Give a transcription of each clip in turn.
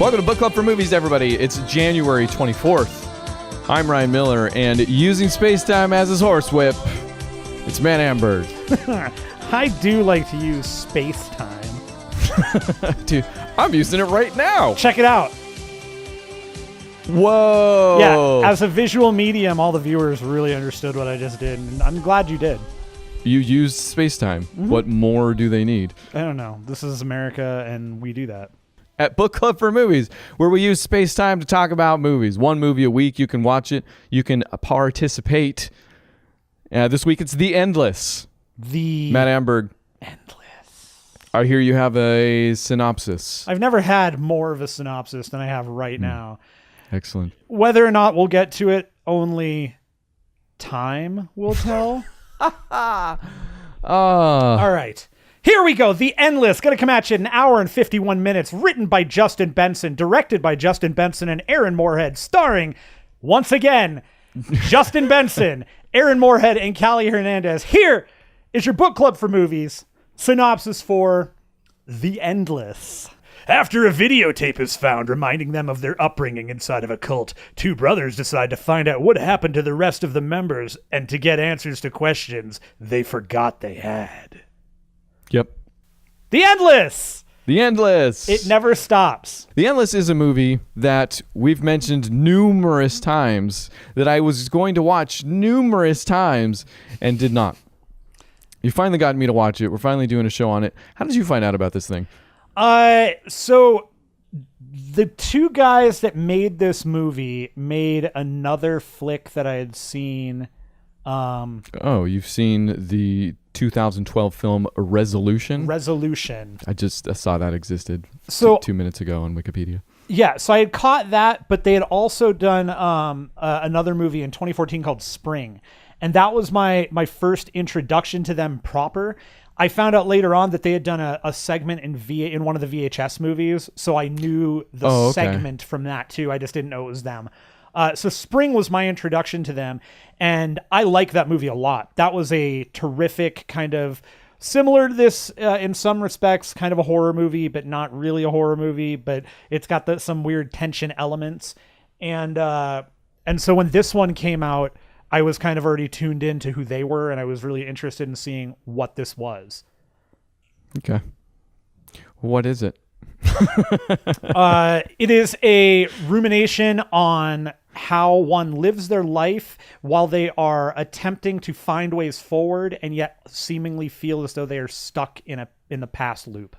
Welcome to Book Club for Movies, everybody. It's January 24th. I'm Ryan Miller, and using space-time as his horsewhip, it's Manhunter. I do like to use space-time. Dude, I'm using it right now. Check it out. Whoa. Yeah, as a visual medium, all the viewers really understood what I just did, and I'm glad you did. You used space-time. Mm-hmm. What more do they need? I don't know. This is America, and we do that. At Book Club for Movies, where we use space-time to talk about movies. One movie a week. You can watch it. You can participate. This week, it's The Endless. Matt Amberg. Endless. I hear you have a synopsis. I've never had more of a synopsis than I have right now. Excellent. Whether or not we'll get to it, only time will tell. All right. Here we go. The Endless. Going to come at you in an hour and 51 minutes. Written by Justin Benson. Directed by Justin Benson and Aaron Moorhead. Starring, once again, Justin Benson, Aaron Moorhead, and Callie Hernandez. Here is your Book Club for Movies synopsis for The Endless. After a videotape is found reminding them of their upbringing inside of a cult, two brothers decide to find out what happened to the rest of the members and to get answers to questions they forgot they had. Yep. The Endless! The Endless! It never stops. The Endless is a movie that we've mentioned numerous times, that I was going to watch numerous times and did not. You finally got me to watch it. We're finally doing a show on it. How did you find out about this thing? So the two guys that made this movie made another flick that I had seen. You've seen the 2012 film Resolution? Resolution. I just saw that existed 2 minutes ago on Wikipedia. Yeah, so I had caught that, but they had also done another movie in 2014 called Spring. And that was my first introduction to them proper. I found out later on that they had done a segment in one of the VHS movies, so I knew the segment from that too. I just didn't know it was them. So Spring was my introduction to them, and I like that movie a lot. That was a terrific kind of similar to this in some respects, kind of a horror movie, but not really a horror movie. But it's got some weird tension elements, and so when this one came out, I was kind of already tuned into who they were, and I was really interested in seeing what this was. Okay, what is it? It is a rumination on how one lives their life while they are attempting to find ways forward and yet seemingly feel as though they are stuck in the past loop.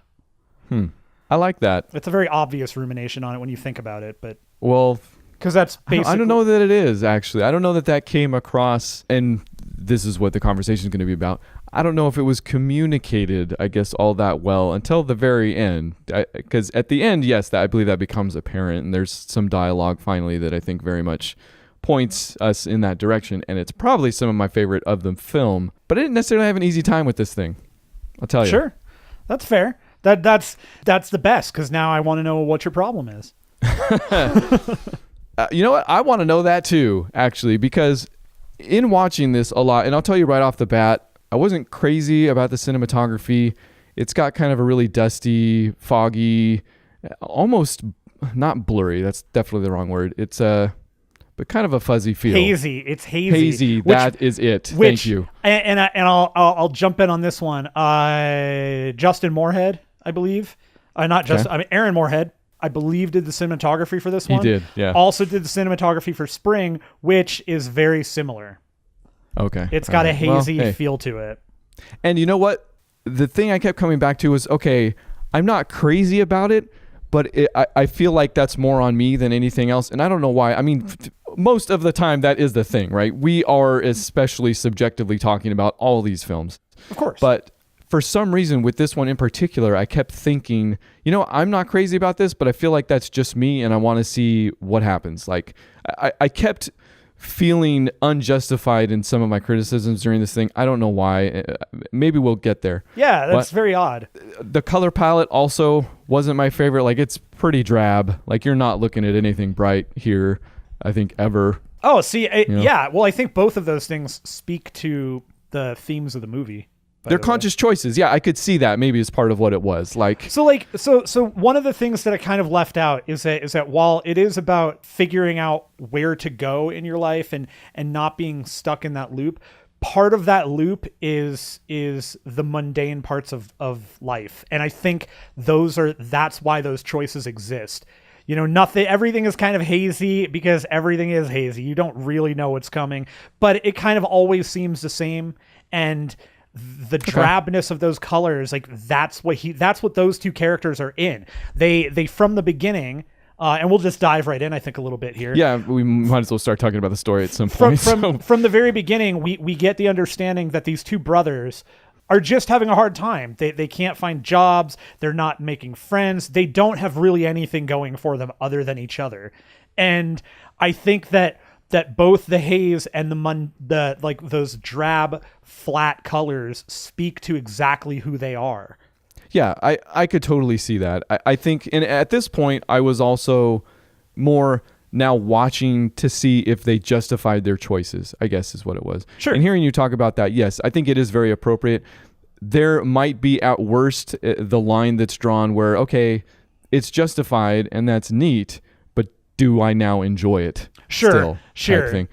I like that. It's a very obvious rumination on it when you think about it, but because that's basically... I don't know that it is, actually. I don't know that came across, and this is what the conversation is going to be about. I don't know if it was communicated, I guess, all that well until the very end. Because at the end, yes, I believe that becomes apparent, and there's some dialogue finally that I think very much points us in that direction, and it's probably some of my favorite of the film. But I didn't necessarily have an easy time with this thing. I'll tell you. Sure. That's fair. That's the best, because now I want to know what your problem is. You know what? I want to know that too, actually, because in watching this a lot, and I'll tell you right off the bat, I wasn't crazy about the cinematography. It's got kind of a really dusty, foggy, almost not blurry. That's definitely the wrong word. It's but kind of a fuzzy feel. Hazy. It's hazy. Hazy. That is it. Thank you. And I'll jump in on this one. Justin Moorhead, I believe. Aaron Moorhead, I believe, did the cinematography for this one. He did, yeah. Also did the cinematography for Spring, which is very similar. Okay. It's got a hazy feel to it. And you know what? The thing I kept coming back to was, okay, I'm not crazy about it, but I feel like that's more on me than anything else. And I don't know why. I mean, most of the time that is the thing, right? We are especially subjectively talking about all these films. Of course. But for some reason, with this one in particular, I kept thinking, I'm not crazy about this, but I feel like that's just me, and I want to see what happens. Like, I kept feeling unjustified in some of my criticisms during this thing. I don't know why. Maybe we'll get there. Yeah, that's very odd. The color palette also wasn't my favorite. Like, it's pretty drab. Like, you're not looking at anything bright here, I think, ever. Oh, see, yeah. Well, I think both of those things speak to the themes of the movie. They're conscious choices. Yeah, I could see that maybe as part of what it was. So one of the things that I kind of left out is that while it is about figuring out where to go in your life and not being stuck in that loop, part of that loop is the mundane parts of life. And I think that's why those choices exist. Everything is kind of hazy because everything is hazy. You don't really know what's coming, but it kind of always seems the same. And the drabness of those colors, like that's what those two characters are in. They from the beginning, and we'll just dive right in, I think, a little bit here. Yeah, we might as well start talking about the story at some point. From the very beginning, we get the understanding that these two brothers are just having a hard time. They can't find jobs. They're not making friends. They don't have really anything going for them other than each other. And I think that both the haze and the like those drab, flat colors speak to exactly who they are. Yeah, I could totally see that. I think, and at this point, I was also more now watching to see if they justified their choices, I guess is what it was. Sure. And hearing you talk about that, yes, I think it is very appropriate. There might be at worst the line that's drawn where, okay, it's justified and that's neat, but do I now enjoy it? Sure. Type thing.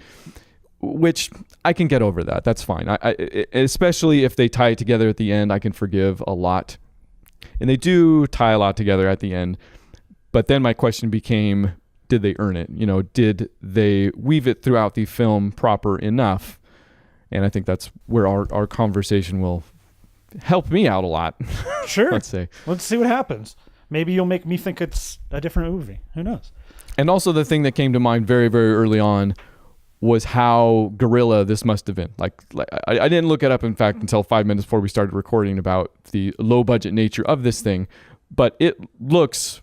Which I can get over that. That's fine. I especially if they tie it together at the end, I can forgive a lot. And they do tie a lot together at the end. But then my question became, did they earn it? Did they weave it throughout the film proper enough? And I think that's where our conversation will help me out a lot. Sure. Let's see what happens. Maybe you'll make me think it's a different movie. Who knows? And also the thing that came to mind very, very early on was how guerrilla this must have been. Like I didn't look it up, in fact, until 5 minutes before we started recording about the low budget nature of this thing. But it looks...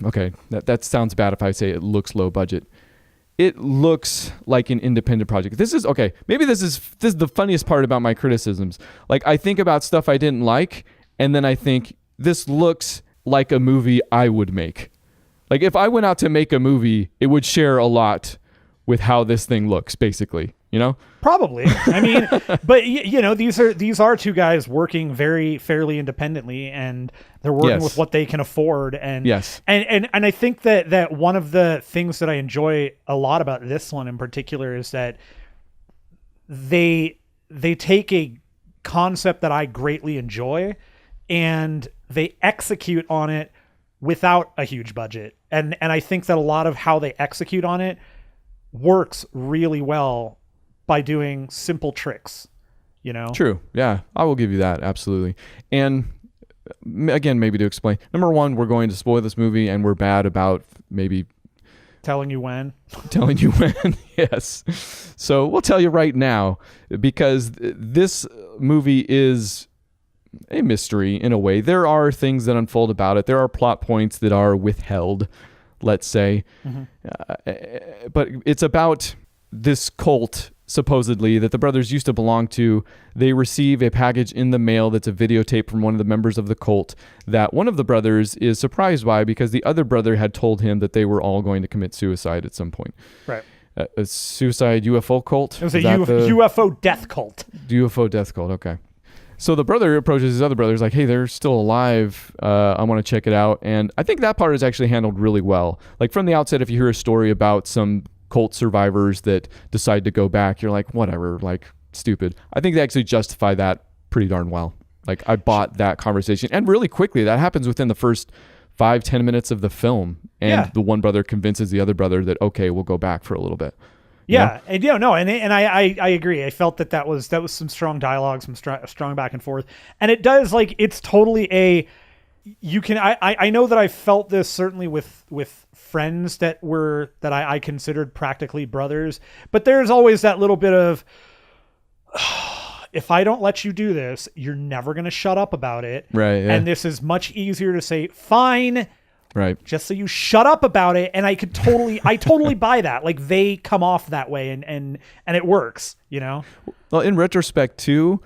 Okay, that sounds bad if I say it looks low budget. It looks like an independent project. This is the funniest part about my criticisms. Like, I think about stuff I didn't like, and then I think this looks like a movie I would make. Like, if I went out to make a movie, it would share a lot with how this thing looks, basically. Probably. I mean, but these are two guys working very fairly independently, and they're working with what they can afford. And yes, and I think that one of the things that I enjoy a lot about this one in particular is that they take a concept that I greatly enjoy, and they execute on it without a huge budget. And I think that a lot of how they execute on it works really well by doing simple tricks, True. Yeah, I will give you that. Absolutely. And again, maybe to explain, number one, we're going to spoil this movie, and we're bad about maybe telling you when. Yes. So we'll tell you right now, because this movie is a mystery in a way. There are things that unfold about it. There are plot points that are withheld, let's say. Mm-hmm. But it's about this cult, supposedly, that the brothers used to belong to. They receive a package in the mail that's a videotape from one of the members of the cult that one of the brothers is surprised by because the other brother had told him that they were all going to commit suicide at some point. Right. A suicide UFO cult? It was a UFO death cult. UFO death cult, okay. So the brother approaches his other brothers like, hey, they're still alive. I want to check it out. And I think that part is actually handled really well. Like, from the outset, if you hear a story about some cult survivors that decide to go back, you're like, whatever, like, stupid. I think they actually justify that pretty darn well. Like, I bought that conversation. And really quickly, that happens within the first 5-10 minutes of the film. And the one brother convinces the other brother that, okay, we'll go back for a little bit. Yeah, and I agree. I felt that was some strong dialogue, some strong back and forth, and it does, like, it's totally I know that I felt this certainly with friends that I considered practically brothers, but there's always that little bit of, if I don't let you do this, you're never going to shut up about it, right? Yeah. And this is much easier to say, fine. Right. Just so you shut up about it. And I totally buy that. Like, they come off that way and it works, Well, in retrospect too,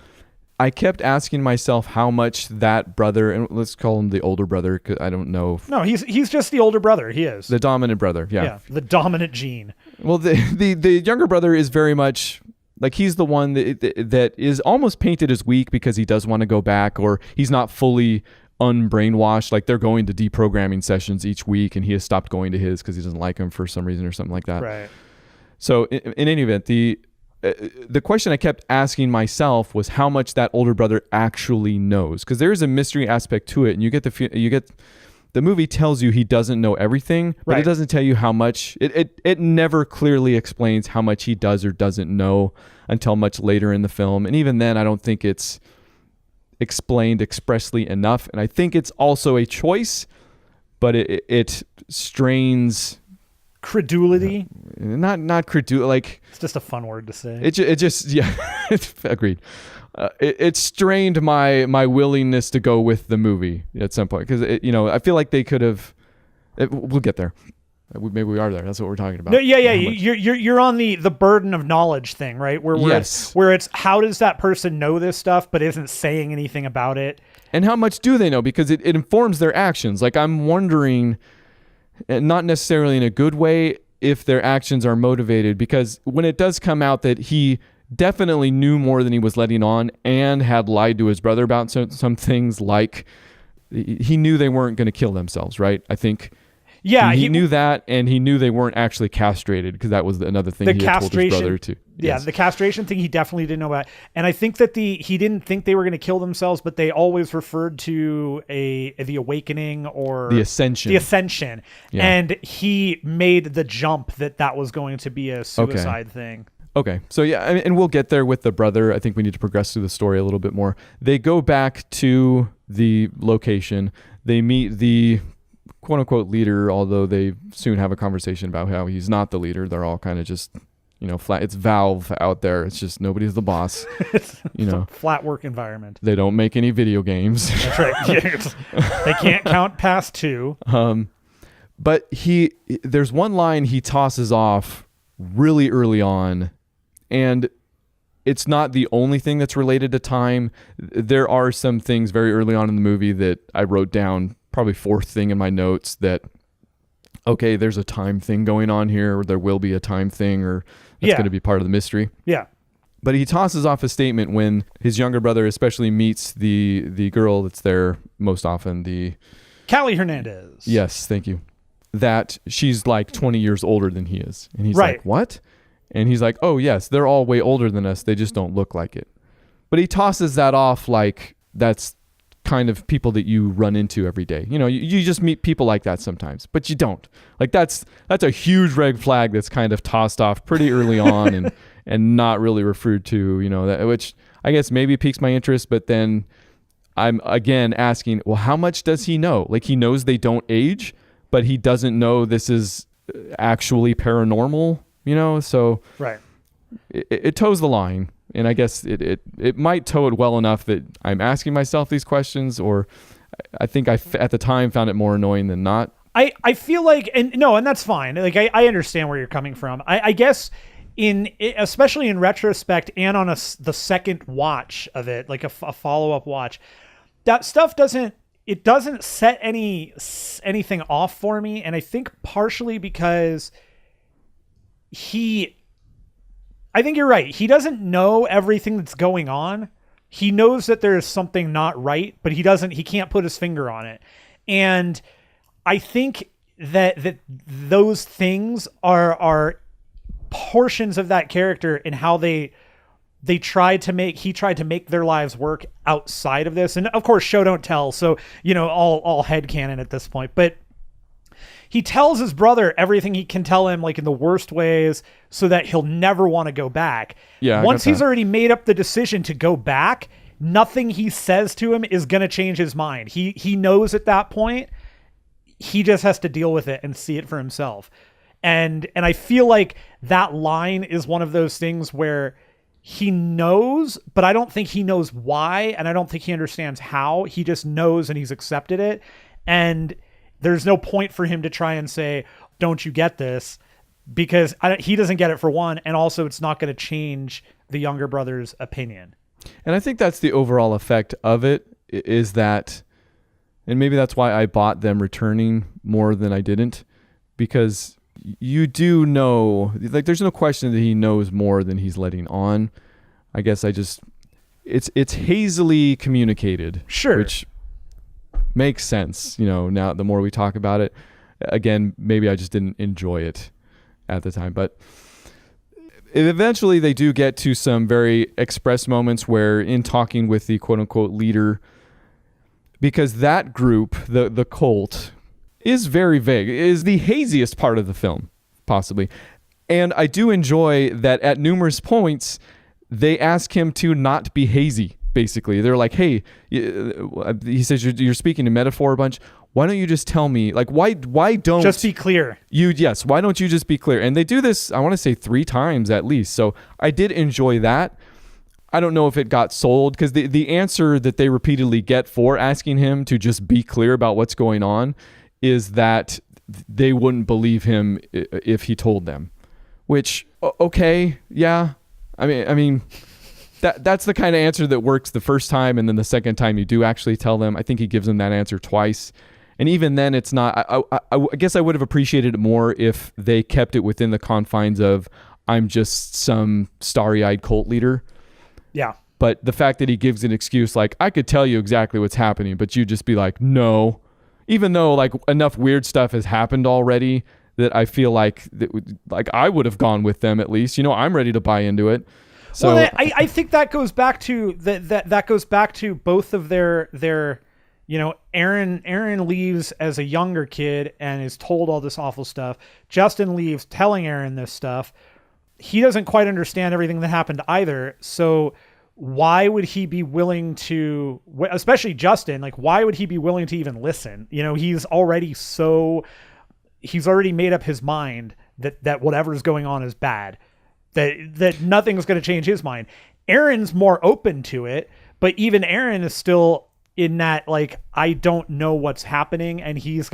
I kept asking myself how much that brother, and let's call him the older brother, because I don't know. No, he's just the older brother. He is. The dominant brother. Yeah. The dominant gene. Well, the younger brother is very much Like he's the one that is almost painted as weak because he does want to go back, or he's not fully unbrainwashed. Like they're going to deprogramming sessions each week and he has stopped going to his because he doesn't like them for some reason or something like that. Right. So in any event, the question I kept asking myself was how much that older brother actually knows, because there is a mystery aspect to it, and you get the movie tells you he doesn't know everything, but right. It doesn't tell you how much. It never clearly explains how much he does or doesn't know until much later in the film, and even then, I don't think it's explained expressly enough. And I think it's also a choice, but it strains credulity. Not credulity. Like it's just a fun word to say. It just yeah. Agreed. It strained my willingness to go with the movie at some point, because I feel like they could have. We'll get there. Maybe we are there. That's what we're talking about. No, yeah. You're on the burden of knowledge thing, right? Where it's how does that person know this stuff but isn't saying anything about it? And how much do they know? Because it informs their actions. Like I'm wondering, not necessarily in a good way, if their actions are motivated, because when it does come out that he definitely knew more than he was letting on and had lied to his brother about some things, like he knew they weren't going to kill themselves, right? I think he knew that, and he knew they weren't actually castrated, because that was another thing he had told his brother to. Yeah, the castration thing he definitely didn't know about. And I think that he didn't think they were going to kill themselves, but they always referred to the awakening or the ascension. Yeah. And he made the jump that was going to be a suicide thing. Okay, so yeah, and we'll get there with the brother. I think we need to progress through the story a little bit more. They go back to the location. They meet the quote-unquote leader, although they soon have a conversation about how he's not the leader. They're all kind of just, flat. It's Valve out there. It's just nobody's the boss. It's a flat work environment. They don't make any video games. That's right. They can't count past 2. But there's one line he tosses off really early on, and it's not the only thing that's related to time. There are some things very early on in the movie that I wrote down, probably 4th thing in my notes, that, okay, there's a time thing going on here, or there will be a time thing, or that's going to be part of the mystery. Yeah. But he tosses off a statement when his younger brother especially meets the girl that's there most often, the Callie Hernandez. Yes, thank you. That she's like 20 years older than he is. And he's like, what? And he's like, oh, yes, they're all way older than us. They just don't look like it. But he tosses that off like that's kind of people that you run into every day. You just meet people like that sometimes, but you don't. Like that's a huge red flag that's kind of tossed off pretty early on and not really referred to, which I guess maybe piques my interest. But then I'm again asking, well, how much does he know? Like he knows they don't age, but he doesn't know this is actually paranormal, so right. It toes the line. And I guess it might toe it well enough that I'm asking myself these questions, or I think at the time found it more annoying than not. I feel like, and that's fine. Like I understand where you're coming from. I guess especially in retrospect and on the second watch of it, like a follow-up watch, that stuff doesn't set anything off for me. And I think partially because I think you're right. He doesn't know everything that's going on. He knows that there's something not right, but he can't put his finger on it. And I think that those things are portions of that character and how he tried to make their lives work outside of this. And of course, show don't tell. So, all headcanon at this point, but he tells his brother everything he can tell him, like in the worst ways, so that he'll never want to go back. Yeah. Once he's already made up the decision to go back, nothing he says to him is going to change his mind. He knows at that point, he just has to deal with it and see it for himself. And I feel like that line is one of those things where he knows, but I don't think he knows why, and I don't think he understands how. He just knows and he's accepted it. And there's no point for him to try and say, don't you get this? Because he doesn't get it, for one, and also it's not going to change the younger brother's opinion. And I think that's the overall effect of it, is that, and maybe that's why I bought them returning more than I didn't, because you do know, like, there's no question that he knows more than he's letting on. I guess it's hazily communicated. Sure. Which makes sense, now the more we talk about it. Again, maybe I just didn't enjoy it at the time, but eventually they do get to some very express moments where, in talking with the quote-unquote leader, because that group, the cult, is very vague, is the haziest part of the film, possibly. And I do enjoy that at numerous points, they ask him to not be hazy, basically. They're like, hey, he says, you're speaking in metaphor a bunch. Why don't you just tell me, like, why don't... Just be clear. Yes, why don't you just be clear? And they do this, I want to say 3 times at least. So I did enjoy that. I don't know if it got sold, because the answer that they repeatedly get for asking him to just be clear about what's going on is that they wouldn't believe him if he told them. Which, okay, yeah. I mean... That's the kind of answer that works the first time, and then the second time you do actually tell them. I think he gives them that answer twice. And even then, it's not... I guess I would have appreciated it more if they kept it within the confines of, I'm just some starry-eyed cult leader. Yeah. But the fact that he gives an excuse like, I could tell you exactly what's happening, but you just be like, no. Even though, like, enough weird stuff has happened already that I feel like I would have gone with them at least. I'm ready to buy into it. So well, I think that goes back to that goes back to both of their Aaron leaves as a younger kid and is told all this awful stuff. Justin leaves telling Aaron this stuff. He doesn't quite understand everything that happened either. So why would he be willing to, especially Justin, like, why would he be willing to even listen? He's already made up his mind that whatever's going on is bad. That nothing's going to change his mind. Aaron's more open to it, but even Aaron is still in that, like, I don't know what's happening, and he's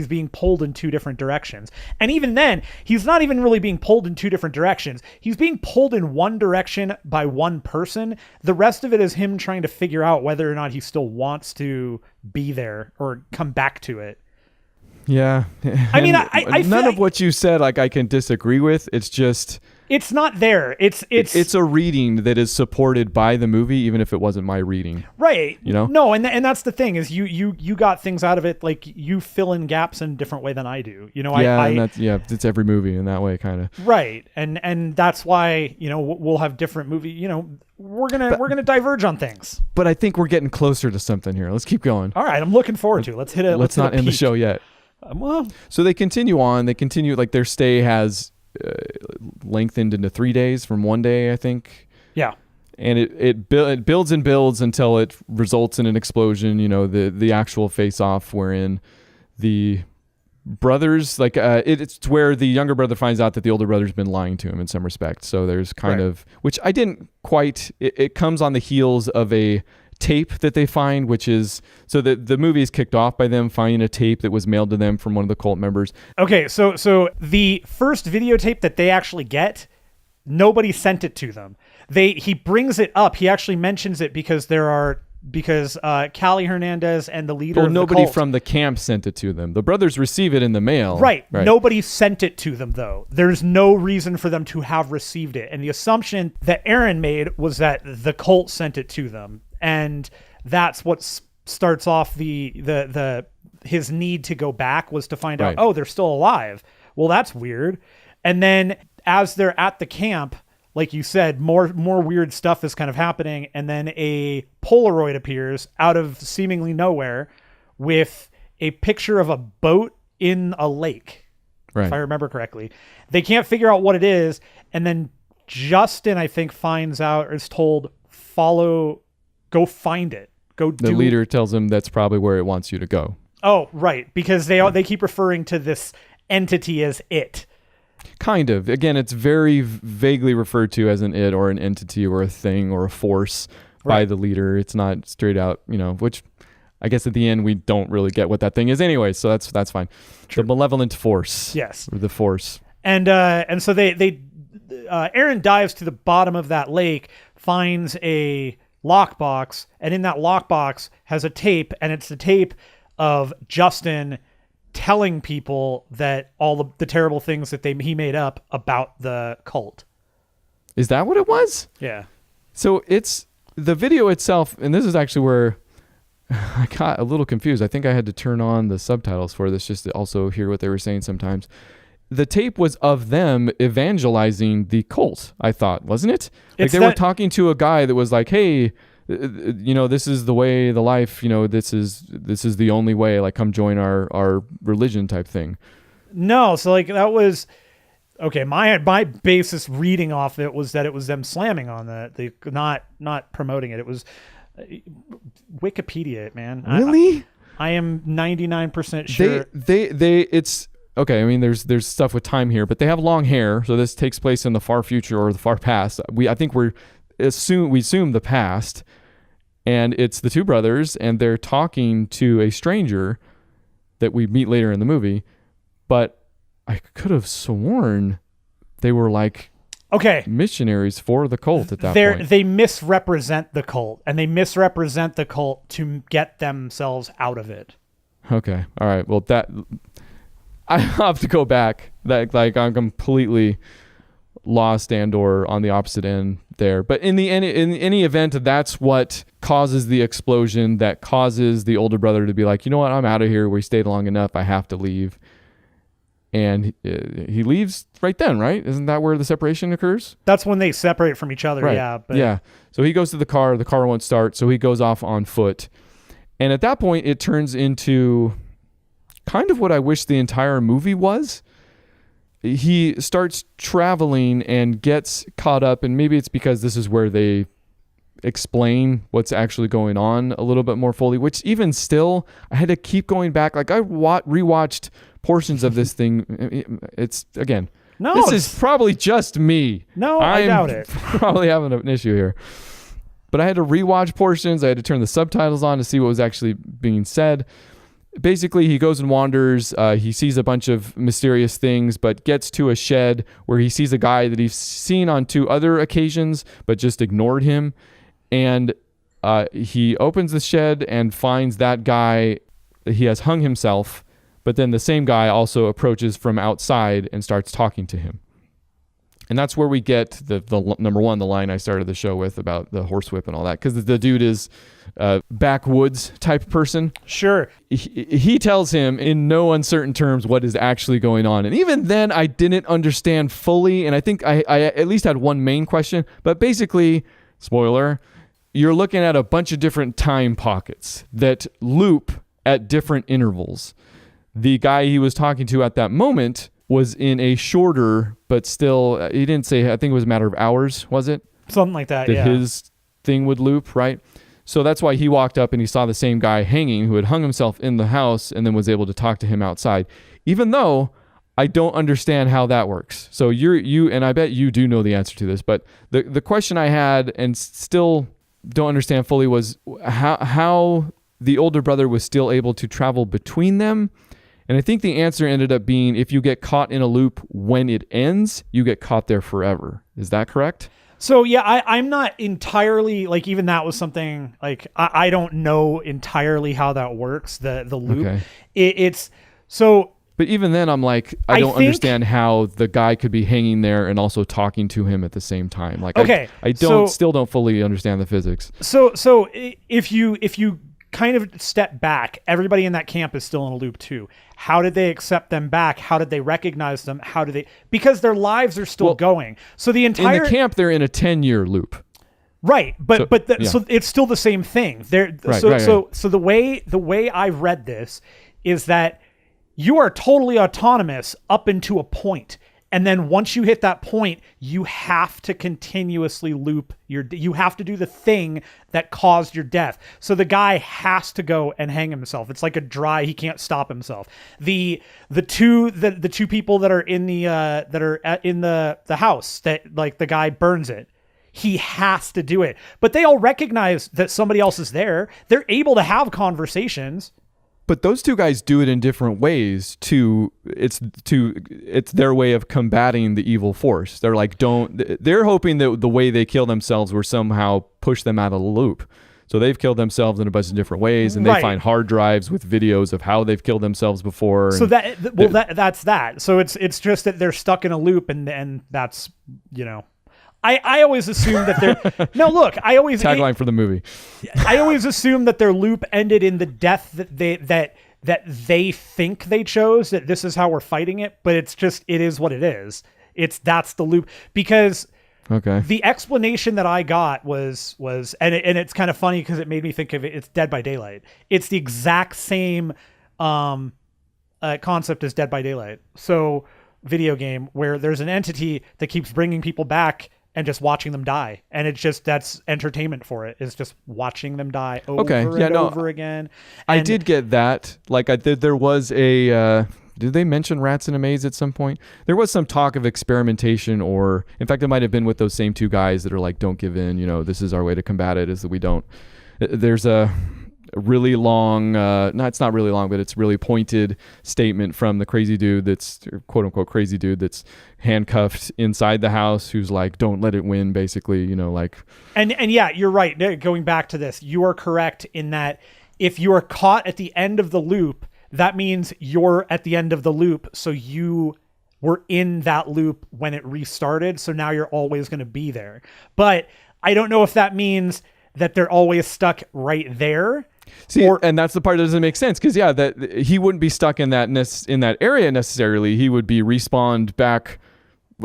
being pulled in 2 different directions. And even then, he's not even really being pulled in 2 different directions. He's being pulled in one direction by one person. The rest of it is him trying to figure out whether or not he still wants to be there or come back to it. Yeah. I mean, I none of what you said, like, I can disagree with. It's just... It's not there. It's a reading that is supported by the movie, even if it wasn't my reading. Right. No, and that's the thing is you got things out of it, like, you fill in gaps in a different way than I do. It's every movie in that way, kind of. Right. And that's why, we'll have different movie, we're gonna diverge on things. But I think we're getting closer to something here. Let's keep going. All right, I'm looking forward to it. Let's hit it. Let's not end the show yet. So they continue on. Like, their stay has lengthened into 3 days from 1 day, I think. Yeah. And it builds and builds until it results in an explosion. The actual face-off wherein the brothers, like, it's where the younger brother finds out that the older brother's been lying to him in some respect. So there's kind of, which I didn't quite. It comes on the heels of a tape that they find, which is, so the movie is kicked off by them finding a tape that was mailed to them from one of the cult members. Okay, so the first videotape that they actually get, nobody sent it to them. He brings it up. He actually mentions it because Callie Hernandez and the leader of the nobody cult, from the camp sent it to them. The brothers receive it in the mail. Right. Nobody sent it to them, though. There's no reason for them to have received it. And the assumption that Aaron made was that the cult sent it to them. And that's what starts off his need to go back, was to find out, oh, they're still alive. Well, that's weird. And then as they're at the camp, like you said, more weird stuff is kind of happening. And then a Polaroid appears out of seemingly nowhere with a picture of a boat in a lake, if I remember correctly. They can't figure out what it is. And then Justin, I think, finds out, or is told, go find it. The leader tells him that's probably where it wants you to go. Oh, right. Because they keep referring to this entity as it. Kind of. Again, it's very vaguely referred to as an it or an entity or a thing or a force by the leader. It's not straight out, which I guess at the end we don't really get what that thing is anyway, so that's fine. True. The malevolent force. Yes. Or the force. And so Aaron dives to the bottom of that lake, finds a lockbox, and in that lockbox has a tape, and it's the tape of Justin telling people that all the terrible things that he made up about the cult. Is that what it was? Yeah. So it's the video itself, and this is actually where I got a little confused. I think I had to turn on the subtitles for this just to also hear what they were saying sometimes. The tape was of them evangelizing the cult, I thought, wasn't it? Like they were talking to a guy that was like, hey, this is the way, the life, this is the only way, like come join our religion type thing. No, so like that was okay. My basis reading off it was that it was them slamming on the not promoting it. It was Wikipedia, man. Really? I am 99% sure. It's okay. I mean, there's stuff with time here, but they have long hair, so this takes place in the far future or the far past. I think we assume the past, and it's the two brothers, and they're talking to a stranger that we meet later in the movie, but I could have sworn they were like missionaries for the cult at that point. They misrepresent the cult, and they misrepresent the cult to get themselves out of it. Okay. All right. Well, I have to go back. Like I'm completely lost and/or on the opposite end there. But in any event, that's what causes the explosion. That causes the older brother to be like, you know what? I'm out of here. We stayed long enough. I have to leave. And he leaves right then, right? Isn't that where the separation occurs? That's when they separate from each other. Right. Yeah. Yeah. So he goes to the car. The car won't start. So he goes off on foot. And at that point, it turns into kind of what I wish the entire movie was. He starts traveling and gets caught up, and maybe it's because this is where they explain what's actually going on a little bit more fully, which even still, I had to keep going back. Like I rewatched portions of this thing. It's, again, this is probably just me. No, I doubt it. Probably having an issue here. But I had to rewatch portions. I had to turn the subtitles on to see what was actually being said. Basically, he goes and wanders. He sees a bunch of mysterious things, but gets to a shed where he sees a guy that he's seen on 2 other occasions, but just ignored him. And he opens the shed and finds that guy. He has hung himself, but then the same guy also approaches from outside and starts talking to him. And that's where we get the number one, the line I started the show with about the horsewhip and all that, because the dude is backwoods type person. Sure. He tells him in no uncertain terms what is actually going on. And even then, I didn't understand fully. And I think I at least had one main question. But basically, spoiler, you're looking at a bunch of different time pockets that loop at different intervals. The guy he was talking to at that moment was in a shorter, but still, he didn't say, I think it was a matter of hours, was it? Something like that, yeah. His thing would loop, right? So that's why he walked up and he saw the same guy hanging who had hung himself in the house and then was able to talk to him outside. Even though I don't understand how that works. So you and I bet you do know the answer to this, but the question I had and still don't understand fully was how the older brother was still able to travel between them. And I think the answer ended up being if you get caught in a loop when it ends, you get caught there forever. Is that correct? So, yeah, I'm not entirely, like, even that was something, like, I don't know entirely how that works, the loop. Okay. It's, so... But even then, I'm like, I don't understand how the guy could be hanging there and also talking to him at the same time. Like, okay, I still don't fully understand the physics. So if you kind of step back, everybody in that camp is still in a loop too. How did they accept them back? How did they recognize them? Because their lives are still going. So in the camp, they're in a 10-year loop. Right. So it's still the same thing. So the way I've read this is that you are totally autonomous up into a point. And then once you hit that point, you have to continuously loop you have to do the thing that caused your death. So the guy has to go and hang himself. It's like he can't stop himself. The two people that are in the house that, like, the guy burns it. He has to do it. But they all recognize that somebody else is there. They're able to have conversations. But those two guys do it in different ways. It's their way of combating the evil force. They're like, they're hoping that the way they kill themselves will somehow push them out of the loop. So they've killed themselves in a bunch of different ways, and they Right. find hard drives with videos of how they've killed themselves before. So and that's that. So it's just that they're stuck in a loop, and that's, you know, I always assume that they're no, look, tagline for the movie. I always assume that their loop ended in the death that they think they chose, that this is how we're fighting it, but it's just, it is what it is. That's the loop, because Okay. the explanation that I got was and it's kind of funny because it made me think of it. It's Dead by Daylight. It's the exact same concept as Dead by Daylight. So video game where there's an entity that keeps bringing people back and just watching them die, and it's just, that's entertainment for it. It's just watching them die over and over again. I did get that. Like there was a. Did they mention rats in a maze at some point? There was some talk of experimentation, or in fact, it might have been with those same two guys that are like, "Don't give in. You know, this is our way to combat it. Is that we don't." There's a really long, no, it's not really long, but it's really pointed statement from the crazy dude that's, quote unquote crazy dude that's handcuffed inside the house, who's like, "Don't let it win," basically. You know, like. And yeah, you're right. Going back to this, you are correct in that if you are caught at the end of the loop, that means you're at the end of the loop. So you were in that loop when it restarted. So now you're always going to be there. But I don't know if that means that they're always stuck right there. See, and that's the part that doesn't make sense, because that he wouldn't be stuck in that area necessarily. He would be respawned back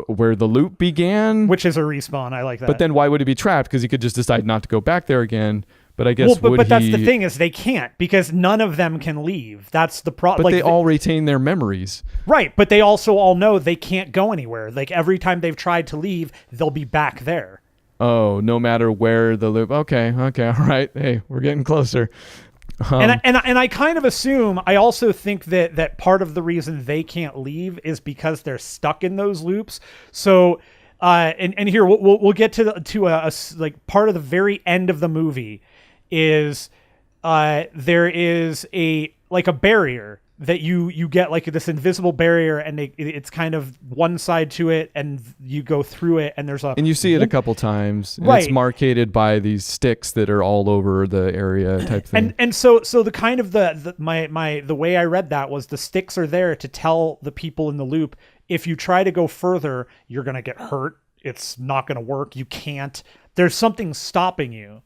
where the loop began, which is a respawn. I like that. But then why would he be trapped? Because he could just decide not to go back there again. But I guess but that's the thing, is they can't, because none of them can leave. That's the problem. But they all retain their memories. Right, but they also all know they can't go anywhere. Like every time they've tried to leave, they'll be back there. Oh, no matter where the loop. Okay, all right. Hey, we're getting closer. And I kind of assume, I also think that part of the reason they can't leave is because they're stuck in those loops. So, and here we'll get to a like part of the very end of the movie is there is a barrier that you get, like this invisible barrier, and it's kind of one side to it, and you go through it, and and you see it a couple times. And right. It's marked by these sticks that are all over the area type thing. And so the kind of the way I read that was the sticks are there to tell the people in the loop, if you try to go further, you're going to get hurt. It's not going to work. You can't. There's something stopping you.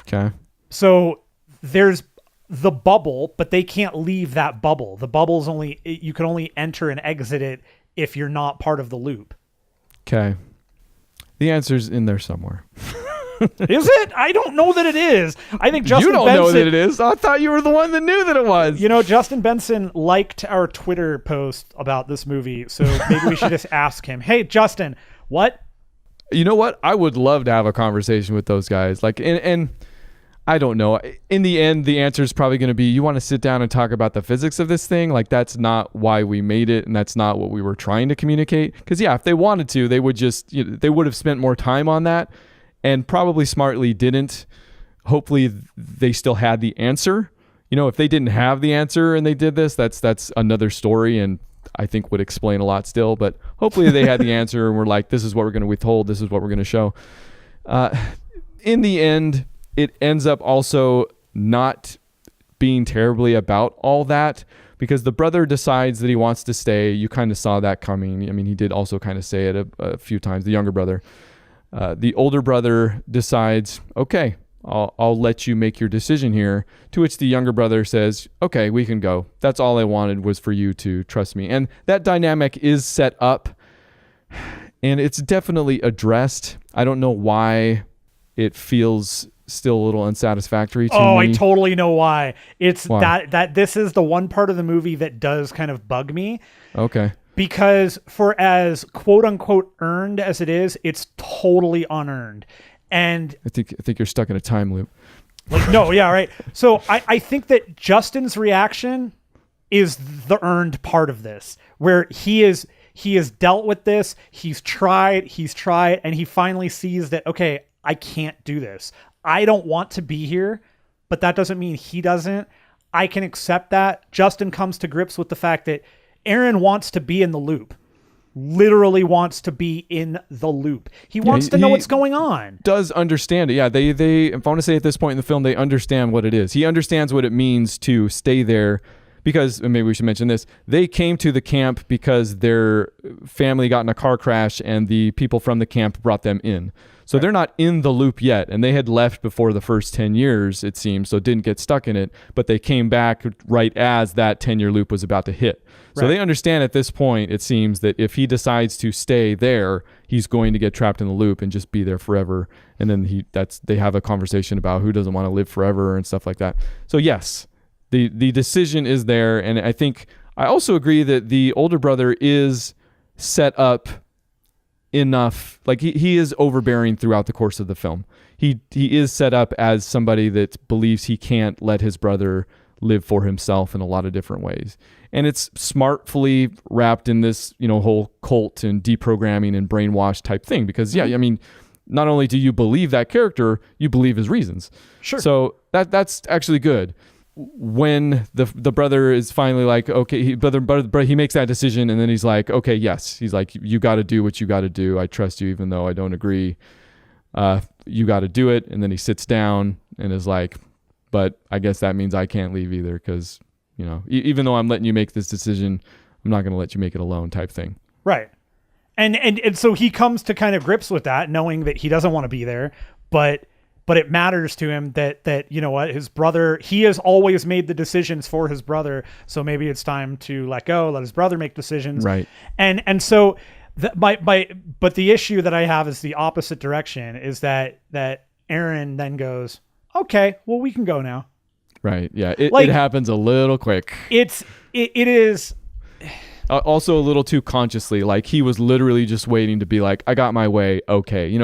Okay. So there's the bubble, but they can't leave that bubble. The bubble's you can only enter and exit it if you're not part of the loop. Okay. The answer's in there somewhere. Is it? I don't know that it is. I think Justin Benson... You don't know that it is. I thought you were the one that knew that it was. You know, Justin Benson liked our Twitter post about this movie, so maybe we should just ask him, "Hey, Justin, what?" You know what? I would love to have a conversation with those guys. Like, and I don't know. In the end, the answer is probably going to be, you want to sit down and talk about the physics of this thing? Like, that's not why we made it, and that's not what we were trying to communicate. Because, yeah, if they wanted to, they would just, they would have spent more time on that, and probably smartly didn't. Hopefully, they still had the answer. You know, if they didn't have the answer and they did this, that's another story, and I think would explain a lot still. But hopefully they had the answer and were like, this is what we're going to withhold. This is what we're going to show. In the end, it ends up also not being terribly about all that, because the brother decides that he wants to stay. You kind of saw that coming. I mean, he did also kind of say it a few times, the younger brother. The older brother decides, okay, I'll let you make your decision here, to which the younger brother says, okay, we can go. That's all I wanted, was for you to trust me. And that dynamic is set up, and it's definitely addressed. I don't know why it feels still a little unsatisfactory to me. I totally know why. It's why? that this is the one part of the movie that does kind of bug me. Okay. Because for as quote unquote earned as it is, it's totally unearned. And I think you're stuck in a time loop. Like, no, yeah, right. So I think that Justin's reaction is the earned part of this, where he has dealt with this, he's tried, and he finally sees that, okay, I can't do this. I don't want to be here, but that doesn't mean he doesn't. I can accept that. Justin comes to grips with the fact that Aaron wants to be in the loop. literally wants to be in the loop. He wants to know what's going on. Does understand it. Yeah, they if I want to say at this point in the film, they understand what it is. He understands what it means to stay there because, and maybe we should mention this, they came to the camp because their family got in a car crash and the people from the camp brought them in. So they're not in the loop yet, and they had left before the first 10 years, it seems, so didn't get stuck in it, but they came back right as that 10-year loop was about to hit. So they understand at this point, it seems, that if he decides to stay there, he's going to get trapped in the loop and just be there forever. And then they have a conversation about who doesn't want to live forever and stuff like that. So yes, the decision is there, and I also agree that the older brother is set up enough, like he is overbearing throughout the course of the film. He is set up as somebody that believes he can't let his brother live for himself in a lot of different ways. And it's smartfully wrapped in this, whole cult and deprogramming and brainwash type thing. Because I mean, not only do you believe that character, you believe his reasons. Sure. So that's actually good. When the brother is finally like, okay, he makes that decision, and then he's like, okay, yes, he's like, you got to do what you got to do. I trust you, even though I don't agree. You got to do it. And then he sits down and is like, but I guess that means I can't leave either, because even though I'm letting you make this decision, I'm not going to let you make it alone, type thing. Right. And so he comes to kind of grips with that, knowing that he doesn't want to be there, but it matters to him that his brother, he has always made the decisions for his brother. So maybe it's time to let his brother make decisions. Right. And so but the issue that I have is the opposite direction, is that Aaron then goes, okay, well, we can go now. Right. Yeah. It happens a little quick. It is also a little too consciously, like he was literally just waiting to be like, I got my way. Okay.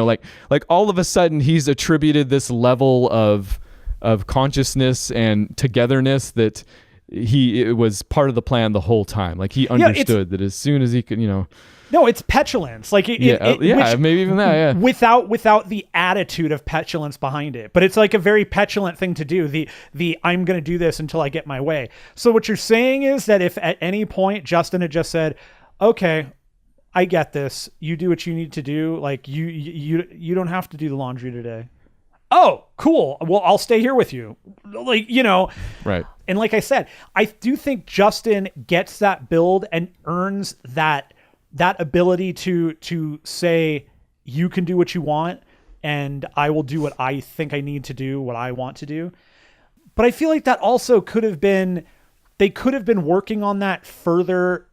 Like all of a sudden he's attributed this level of consciousness and togetherness that it was part of the plan the whole time. Like he understood that as soon as he could, No, it's petulance. Like maybe even that. Yeah, without the attitude of petulance behind it, but it's like a very petulant thing to do. The I'm going to do this until I get my way. So what you're saying is that if at any point Justin had just said, "Okay, I get this. You do what you need to do. Like you don't have to do the laundry today." Oh, cool. Well, I'll stay here with you. Right. And like I said, I do think Justin gets that build and earns that ability to say, you can do what you want and I will do what I think I need to do, what I want to do. But I feel like that also they could have been working on that further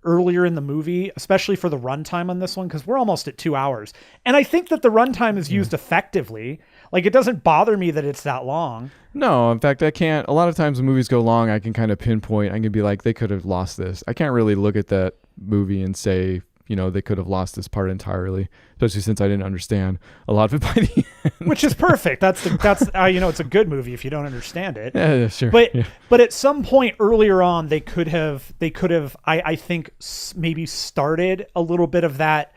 earlier in the movie, especially for the runtime on this one, because we're almost at 2 hours. And I think that the runtime is used effectively. Like, it doesn't bother me that it's that long. No, in fact, a lot of times when movies go long, I can kind of pinpoint, I can be like, they could have lost this. I can't really look at that movie and say, they could have lost this part entirely, especially since I didn't understand a lot of it by the end. Which is perfect. That's it's a good movie if you don't understand it. Yeah, sure. But at some point earlier on, they could have I think maybe started a little bit of that.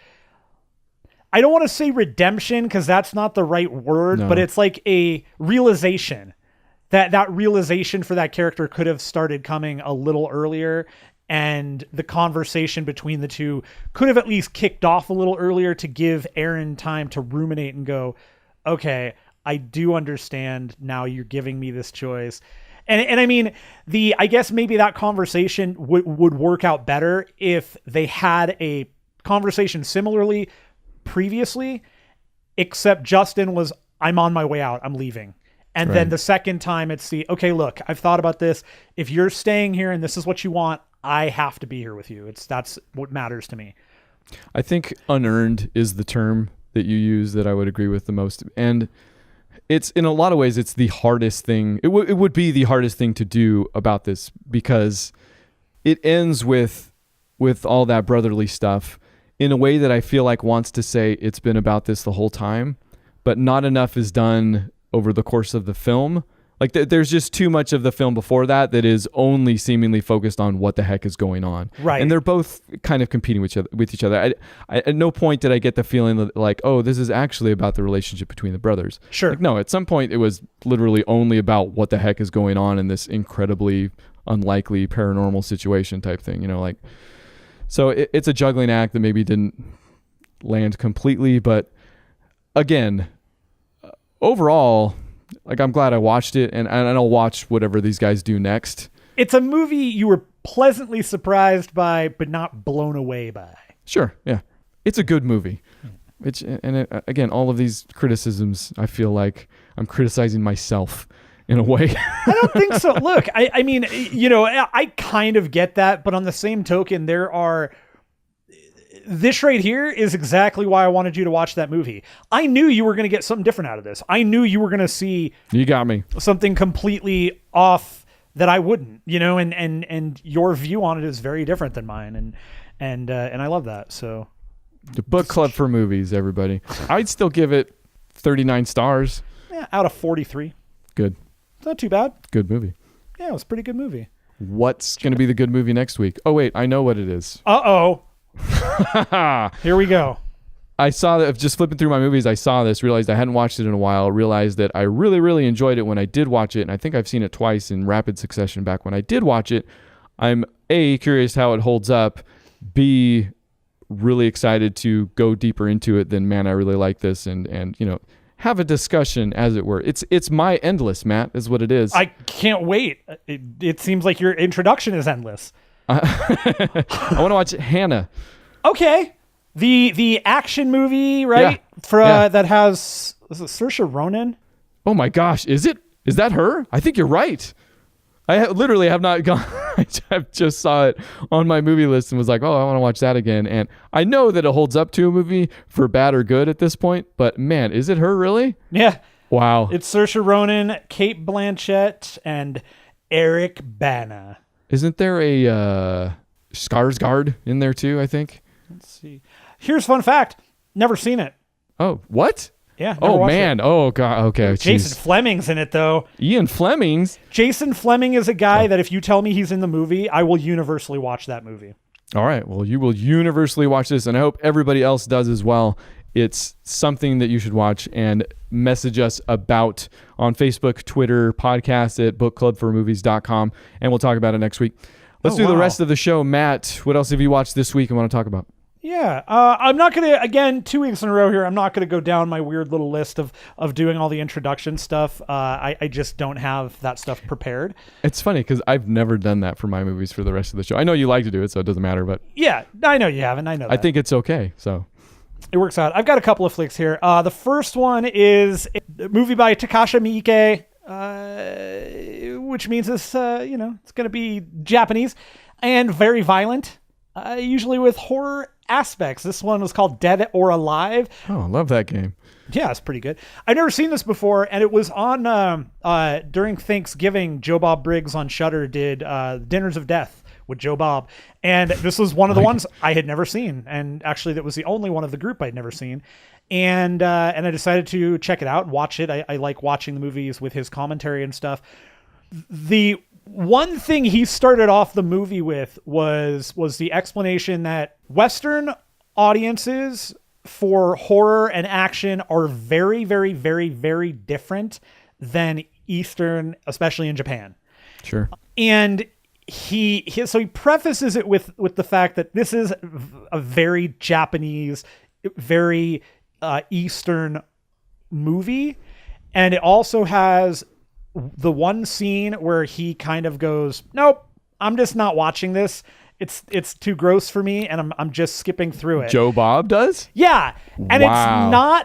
I don't want to say redemption, because that's not the right word, but it's like a realization that realization for that character could have started coming a little earlier. And the conversation between the two could have at least kicked off a little earlier to give Aaron time to ruminate and go, okay, I do understand now, you're giving me this choice. And I mean, I guess maybe that conversation would work out better if they had a conversation similarly previously, except Justin was, I'm on my way out, I'm leaving. And then the second time it's okay, look, I've thought about this. If you're staying here and this is what you want, I have to be here with you. That's what matters to me. I think unearned is the term that you use that I would agree with the most. And it's, in a lot of ways, it's the hardest thing. It would be the hardest thing to do about this, because it ends with all that brotherly stuff in a way that I feel like wants to say it's been about this the whole time, but not enough is done over the course of the film. Like there's just too much of the film before that is only seemingly focused on what the heck is going on. Right. And they're both kind of competing with each other. I at no point did I get the feeling that, like, oh, this is actually about the relationship between the brothers. Sure. Like, no, at some point it was literally only about what the heck is going on in this incredibly unlikely paranormal situation type thing, So it's a juggling act that maybe didn't land completely, but again, overall, like, I'm glad I watched it, and I'll watch whatever these guys do next. It's a movie you were pleasantly surprised by, but not blown away by. Sure, yeah. It's a good movie. Again, all of these criticisms, I feel like I'm criticizing myself in a way. I don't think so. Look, I mean, I kind of get that, but on the same token, this right here is exactly why I wanted you to watch that movie. I knew you were going to get something different out of this. I knew you were going to see. You got me. Something completely off that I wouldn't, and your view on it is very different than mine, and I love that. So, the book club for movies, everybody. I'd still give it 39 stars. Yeah, out of 43. Good. It's not too bad. Good movie. Yeah, it was a pretty good movie. What's going to be the good movie next week? Oh, wait, I know what it is. Uh-oh. Here we go. I saw that, just flipping through my movies, I saw this, realized I hadn't watched it in a while, realized that I really, really enjoyed it when I did watch it, and I think I've seen it twice in rapid succession back when I did watch it. I'm A, curious how it holds up, B, really excited to go deeper into it than, man, I really like this, and have a discussion, as it were. It's my Endless, Matt, is what it is. I can't wait. It seems like your introduction is endless. I want to watch Hannah. Okay. The action movie, right? Yeah. That has, is it Saoirse Ronan? Oh my gosh, is it? Is that her? I think you're right. I literally have not gone. I just saw it on my movie list and was like, oh, I want to watch that again. And I know that it holds up to a movie for bad or good at this point, but man, is it her really? Yeah. Wow. It's Saoirse Ronan, Cate Blanchett, and Eric Bana. Isn't there a Skarsgård in there too, I think? Let's see. Here's a fun fact. Never seen it. Oh, what? Yeah. Oh, man. It. Oh, God. Okay. Jason Jeez. Fleming's in it, though. Ian Fleming's? Jason Fleming is a guy that if you tell me he's in the movie, I will universally watch that movie. All right. Well, you will universally watch this, and I hope everybody else does as well. It's something that you should watch and message us about on Facebook, Twitter, podcast at bookclubformovies.com, and we'll talk about it next week. Let's do the rest of the show. Matt, what else have you watched this week and want to talk about? Yeah, I'm not going to, again, 2 weeks in a row here, I'm not going to go down my weird little list of doing all the introduction stuff. I just don't have that stuff prepared. It's funny because I've never done that for my movies for the rest of the show. I know you like to do it, so it doesn't matter. But yeah, I know you haven't. I know that. I think it's okay, so. It works out. I've got a couple of flicks here. The first one is a movie by Takashi Miike, which means it's going to be Japanese and very violent, usually with horror aspects. This one was called Dead or Alive. Oh, I love that game. Yeah, it's pretty good. I've never seen this before, and it was on during Thanksgiving. Joe Bob Briggs on Shudder did Dinners of Death with Joe Bob, and this was one of the ones I had never seen, and actually that was the only one of the group I'd never seen, and I decided to check it out and watch it. I like watching the movies with his commentary and stuff. The one thing he started off the movie with was the explanation that Western audiences for horror and action are very, very, very, very different than Eastern, especially in Japan. Sure. And he prefaces it with the fact that this is a very Japanese, very Eastern movie. And it also has the one scene where he kind of goes, nope, I'm just not watching this. It's too gross for me, and I'm just skipping through it. Joe Bob does? Yeah. And wow.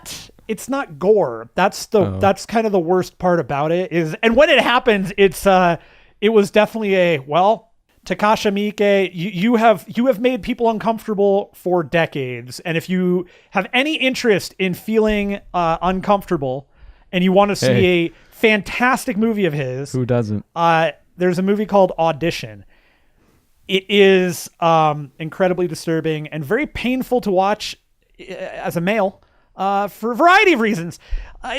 it's not gore. That's kind of the worst part about it is, and when it happens, it was definitely Takashi Miike, you have made people uncomfortable for decades. And if you have any interest in feeling uncomfortable and you want to see a fantastic movie of his, who doesn't? There's a movie called Audition. It is incredibly disturbing and very painful to watch as a male for a variety of reasons. What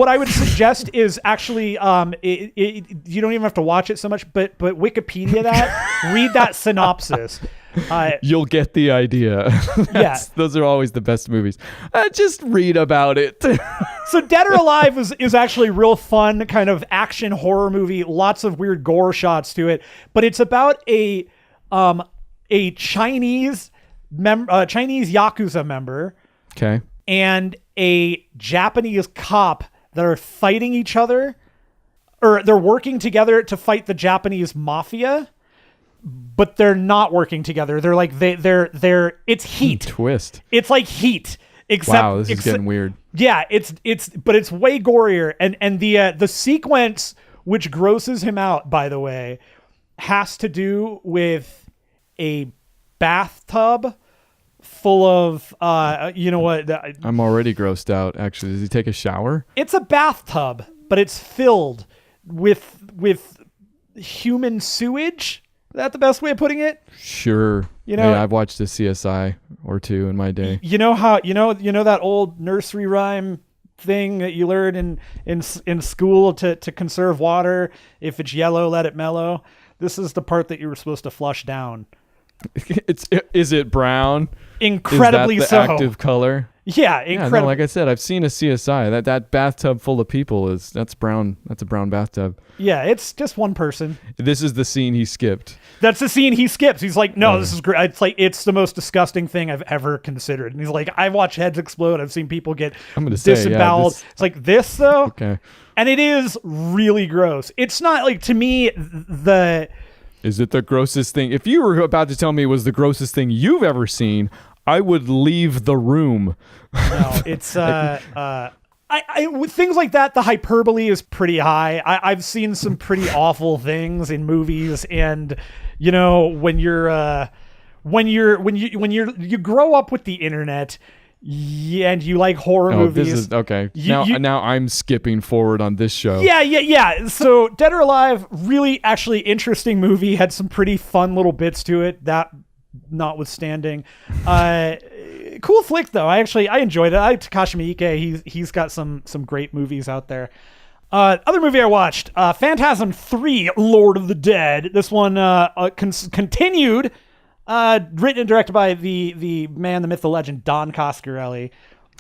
I would suggest is actually you don't even have to watch it so much, but Wikipedia that, read that synopsis. You'll get the idea. Yeah. Those are always the best movies. Just read about it. So Dead or Alive is actually real fun kind of action horror movie. Lots of weird gore shots to it, but it's about a a Chinese Chinese Yakuza member Okay. and a Japanese cop that are fighting each other, or they're working together to fight the Japanese mafia, but they're not working together. They're like they're it's Heat. Twist. It's like Heat. Except, Wow, this is getting weird. Yeah, it's but it's way gorier, and the sequence which grosses him out, by the way, has to do with a bathtub full of you know what? I'm already grossed out. Actually, does he take a shower? It's a bathtub, but it's filled with human sewage. Is that the best way of putting it? Sure. You know, hey, I've watched a CSI or two in my day. You know how you know that old nursery rhyme thing that you learned in school to conserve water. If it's yellow, let it mellow. This is the part that you were supposed to flush down. Is it brown? Incredibly is that the so. active color? Yeah, Yeah, incredible. no, like I said, I've seen a CSI. That bathtub full of people that's brown. That's a brown bathtub. Yeah, it's just one person. This is the scene he skipped. That's the scene he skips. He's like, no, this is great. It's like, it's the most disgusting thing I've ever considered. And he's like, I've watched heads explode. I've seen people get I'm gonna say, disemboweled. yeah, It's like this though. Okay. And it is really gross. It's not like, to me, Is it the grossest thing? If you were about to tell me it was the grossest thing you've ever seen, I would leave the room. no, it's with things like that, the hyperbole is pretty high. I've seen some pretty awful things in movies, and you know, when you grow up with the internet, and you like horror movies. This is okay. Now I'm skipping forward on this show. Yeah. So Dead or Alive, really actually interesting movie, had some pretty fun little bits to it, that notwithstanding. Cool flick though. I enjoyed it. I like Takashi Miike. He's got some great movies out there. Other movie I watched, Phantasm 3, Lord of the Dead. This one continued, written and directed by the man, the myth, the legend, Don Coscarelli.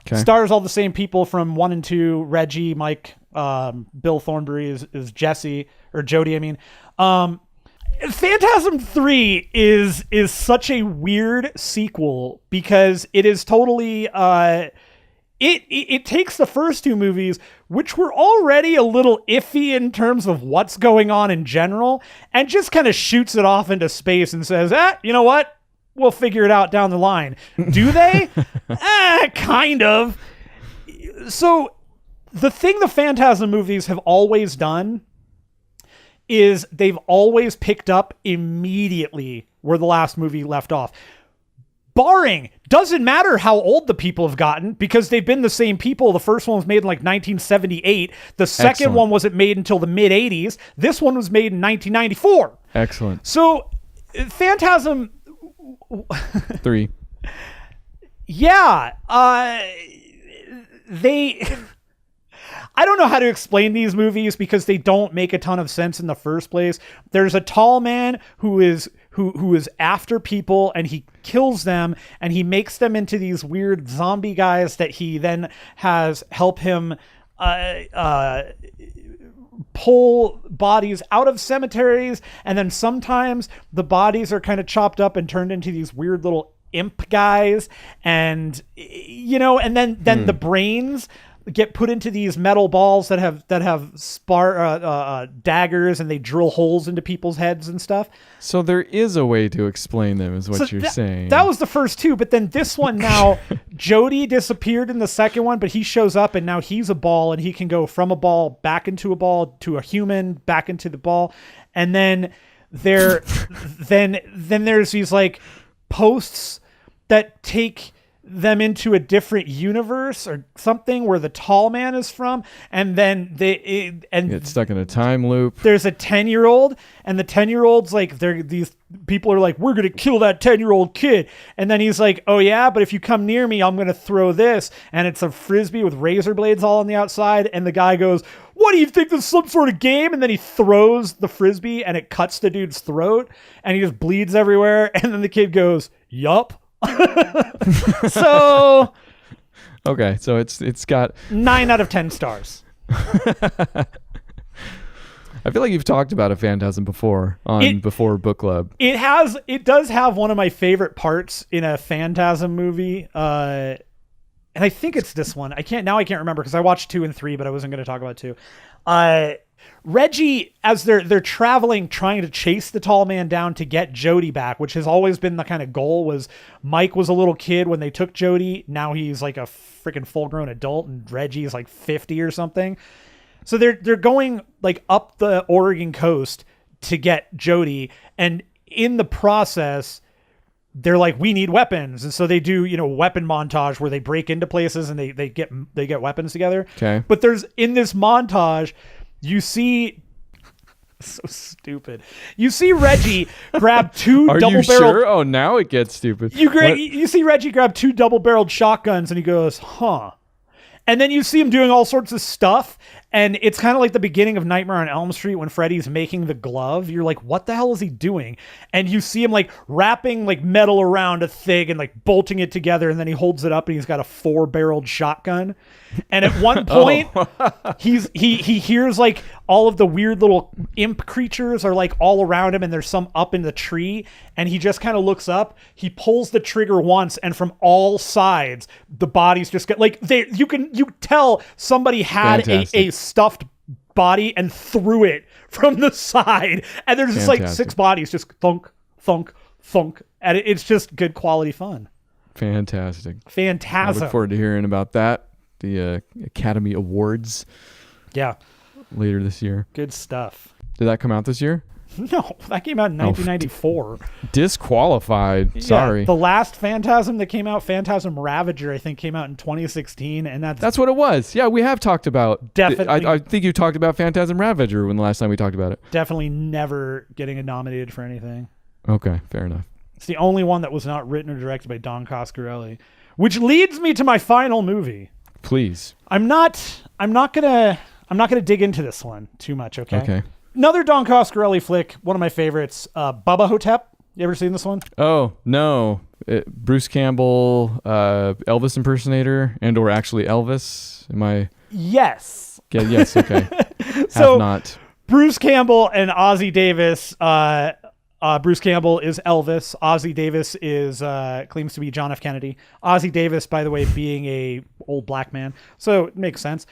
Okay. Stars all the same people from 1 and 2, Reggie, Mike, Bill Thornbury is Jesse, or Jody, I mean. Phantasm 3 is such a weird sequel because it is totally it takes the first two movies, which were already a little iffy in terms of what's going on in general, and just kind of shoots it off into space and says, you know what? We'll figure it out down the line. Do they? Kind of. So the thing the Phantasm movies have always done is they've always picked up immediately where the last movie left off. Barring, doesn't matter how old the people have gotten, because they've been the same people. The first one was made in like 1978. The second one wasn't made until the mid 80s. This one was made in 1994. Excellent. So Phantasm 3. Yeah. I don't know how to explain these movies because they don't make a ton of sense in the first place. There's a tall man who is after people, and he kills them, and he makes them into these weird zombie guys that he then has help him pull bodies out of cemeteries, and then sometimes the bodies are kind of chopped up and turned into these weird little imp guys, and you know, and then the brains get put into these metal balls that have daggers, and they drill holes into people's heads and stuff. So there is a way to explain them, is what you're saying. That was the first two, but then this one now, Jody disappeared in the second one, but he shows up, and now he's a ball, and he can go from a ball back into a ball to a human back into the ball, and then then there's these like posts that take them into a different universe or something where the tall man is from, and then they get stuck in a time loop. There's a 10-year-old, and the 10-year-old's like, these people are like, we're gonna kill that 10-year-old kid, and then he's like, oh yeah, but if you come near me, I'm gonna throw this, and it's a frisbee with razor blades all on the outside, and the guy goes, what do you think, this is some sort of game? And then he throws the frisbee, and it cuts the dude's throat, and he just bleeds everywhere, and then the kid goes, yup. So okay, so it's got 9 out of 10 stars. I feel like you've talked about a Phantasm before on Before Book Club. It does have one of my favorite parts in a Phantasm movie. And I think it's this one. I can't remember because I watched 2 and 3, but I wasn't going to talk about 2. Reggie, as they're traveling, trying to chase the tall man down to get Jody back, which has always been the kind of goal. Was Mike was a little kid when they took Jody. Now he's like a freaking full-grown adult, and Reggie is like 50 or something. So they're going like up the Oregon coast to get Jody, and in the process, they're like, we need weapons, and so they do weapon montage where they break into places and they get weapons together. Okay, but there's in this montage. You see, so stupid. You see Reggie grab 2 double-barreled. Are you sure? Oh, now it gets stupid. You see Reggie grab 2 double-barreled shotguns, and he goes, "Huh." And then you see him doing all sorts of stuff, and it's kind of like the beginning of Nightmare on Elm Street when Freddy's making the glove. You're like, what the hell is he doing? And you see him like wrapping like metal around a thing and like bolting it together, and then he holds it up and he's got a 4-barreled shotgun. And at one point, he hears like all of the weird little imp creatures are like all around him, and there's some up in the tree, and he just kind of looks up. He pulls the trigger once, and from all sides, the bodies just get like you tell somebody had a stuffed body and threw it from the side, and there's just like 6 bodies just thunk, thunk, thunk, and it's just good quality fun. Fantastic. Phantasm. I look forward to hearing about that. The Academy Awards. Yeah. Later this year. Good stuff. Did that come out this year? No, that came out in 1994. Disqualified. Yeah, sorry. The last Phantasm that came out, Phantasm Ravager, I think came out in 2016, and that's what it was. Yeah, we have talked about. Definitely. I think you talked about Phantasm Ravager when the last time we talked about it. Definitely never getting nominated for anything. Okay, fair enough. It's the only one that was not written or directed by Don Coscarelli, which leads me to my final movie. Please. I'm not gonna dig into this one too much. Okay. Another Don Coscarelli flick, one of my favorites, Bubba Ho-Tep. You ever seen this one? Oh, no. Bruce Campbell, Elvis impersonator, and or actually Elvis? Am I? Yes. Yeah, yes, okay. So, have not. Bruce Campbell and Ozzie Davis. Bruce Campbell is Elvis. Ozzie Davis is claims to be John F. Kennedy. Ozzie Davis, by the way, being a old black man. So it makes sense.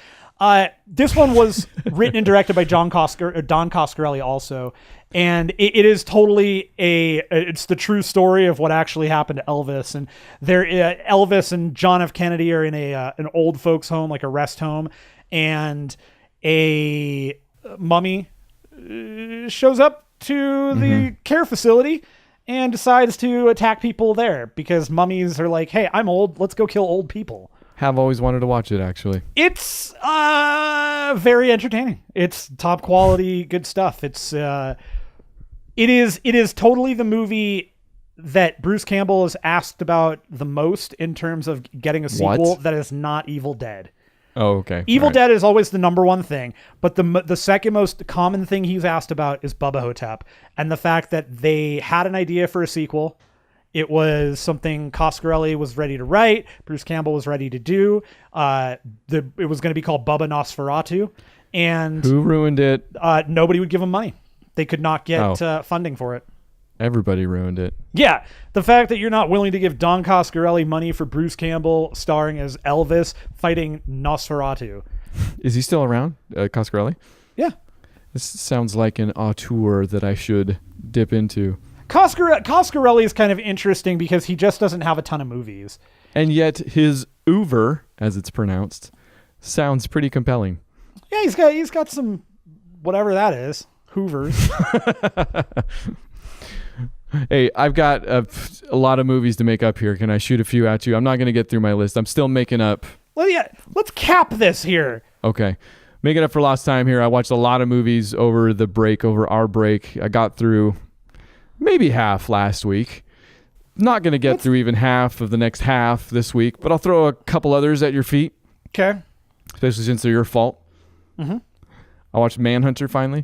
This one was written and directed by Don Coscarelli also, and it is totally it's the true story of what actually happened to Elvis. And Elvis and John F. Kennedy are in an old folks home, like a rest home, and a mummy shows up to the care facility and decides to attack people there because mummies are like, hey, I'm old, let's go kill old people. Have always wanted to watch it, actually. It's very entertaining. It's top quality, good stuff. It is totally the movie that Bruce Campbell is asked about the most in terms of getting a sequel that is not Evil Dead. Oh, okay. Evil Dead is always the number one thing, but the second most common thing he's asked about is Bubba Ho-Tep, and the fact that they had an idea for a sequel. It was something Coscarelli was ready to write, Bruce Campbell was ready to do. It was going to be called Bubba Nosferatu, and who ruined it? Nobody would give him money. They could not get funding for it. Everybody ruined it. Yeah, the fact that you're not willing to give Don Coscarelli money for Bruce Campbell starring as Elvis fighting Nosferatu. Is he still around, Coscarelli? Yeah. This sounds like an auteur that I should dip into. Coscarelli is kind of interesting because he just doesn't have a ton of movies. And yet his oeuvre, as it's pronounced, sounds pretty compelling. Yeah, he's got some, whatever that is, Hoovers. Hey, I've got a lot of movies to make up here. Can I shoot a few at you? I'm not going to get through my list. I'm still making up. Well, yeah, let's cap this here. Okay. Making up for lost time here. I watched a lot of movies over our break. I got through maybe half last week. Not going to get through even half of the next half this week, but I'll throw a couple others at your feet. Okay. Especially since they're your fault. Mm-hmm. I watched Manhunter finally.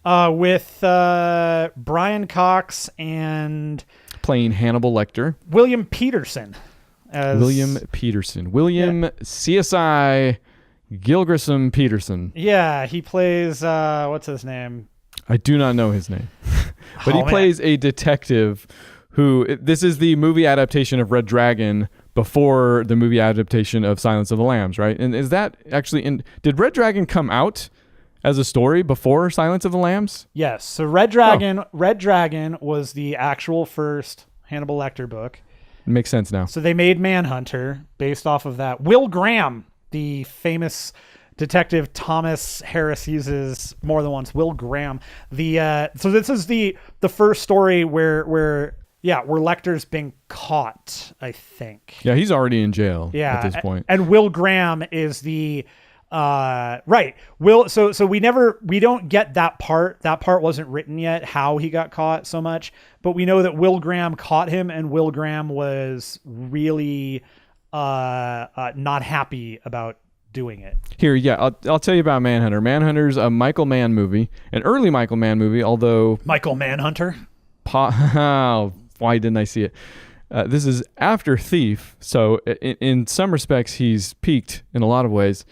With Brian Cox and playing Hannibal Lecter. William Peterson. William CSI Gil Grissom Peterson. Yeah, he plays what's his name? I do not know his name. But he man. plays a detective who, this is the movie adaptation of Red Dragon before the movie adaptation of Silence of the Lambs, right? And is that actually did Red Dragon come out as a story before Silence of the Lambs? Yes. So Red Dragon was the actual first Hannibal Lecter book. It makes sense now. So they made Manhunter based off of that. Will Graham, the famous detective Thomas Harris uses more than once. Will Graham. So this is the first story where Lecter's been caught, I think. Yeah, he's already in jail at this point. And Will Graham is the right. So we don't get that part. That part wasn't written yet, how he got caught so much, but we know that Will Graham caught him, and Will Graham was really not happy about doing it. Here, yeah, I'll tell you about Manhunter. Manhunter's a Michael Mann movie, an early Michael Mann movie, although Michael Manhunter. Why didn't I see it? This is after Thief, so in some respects he's peaked in a lot of ways.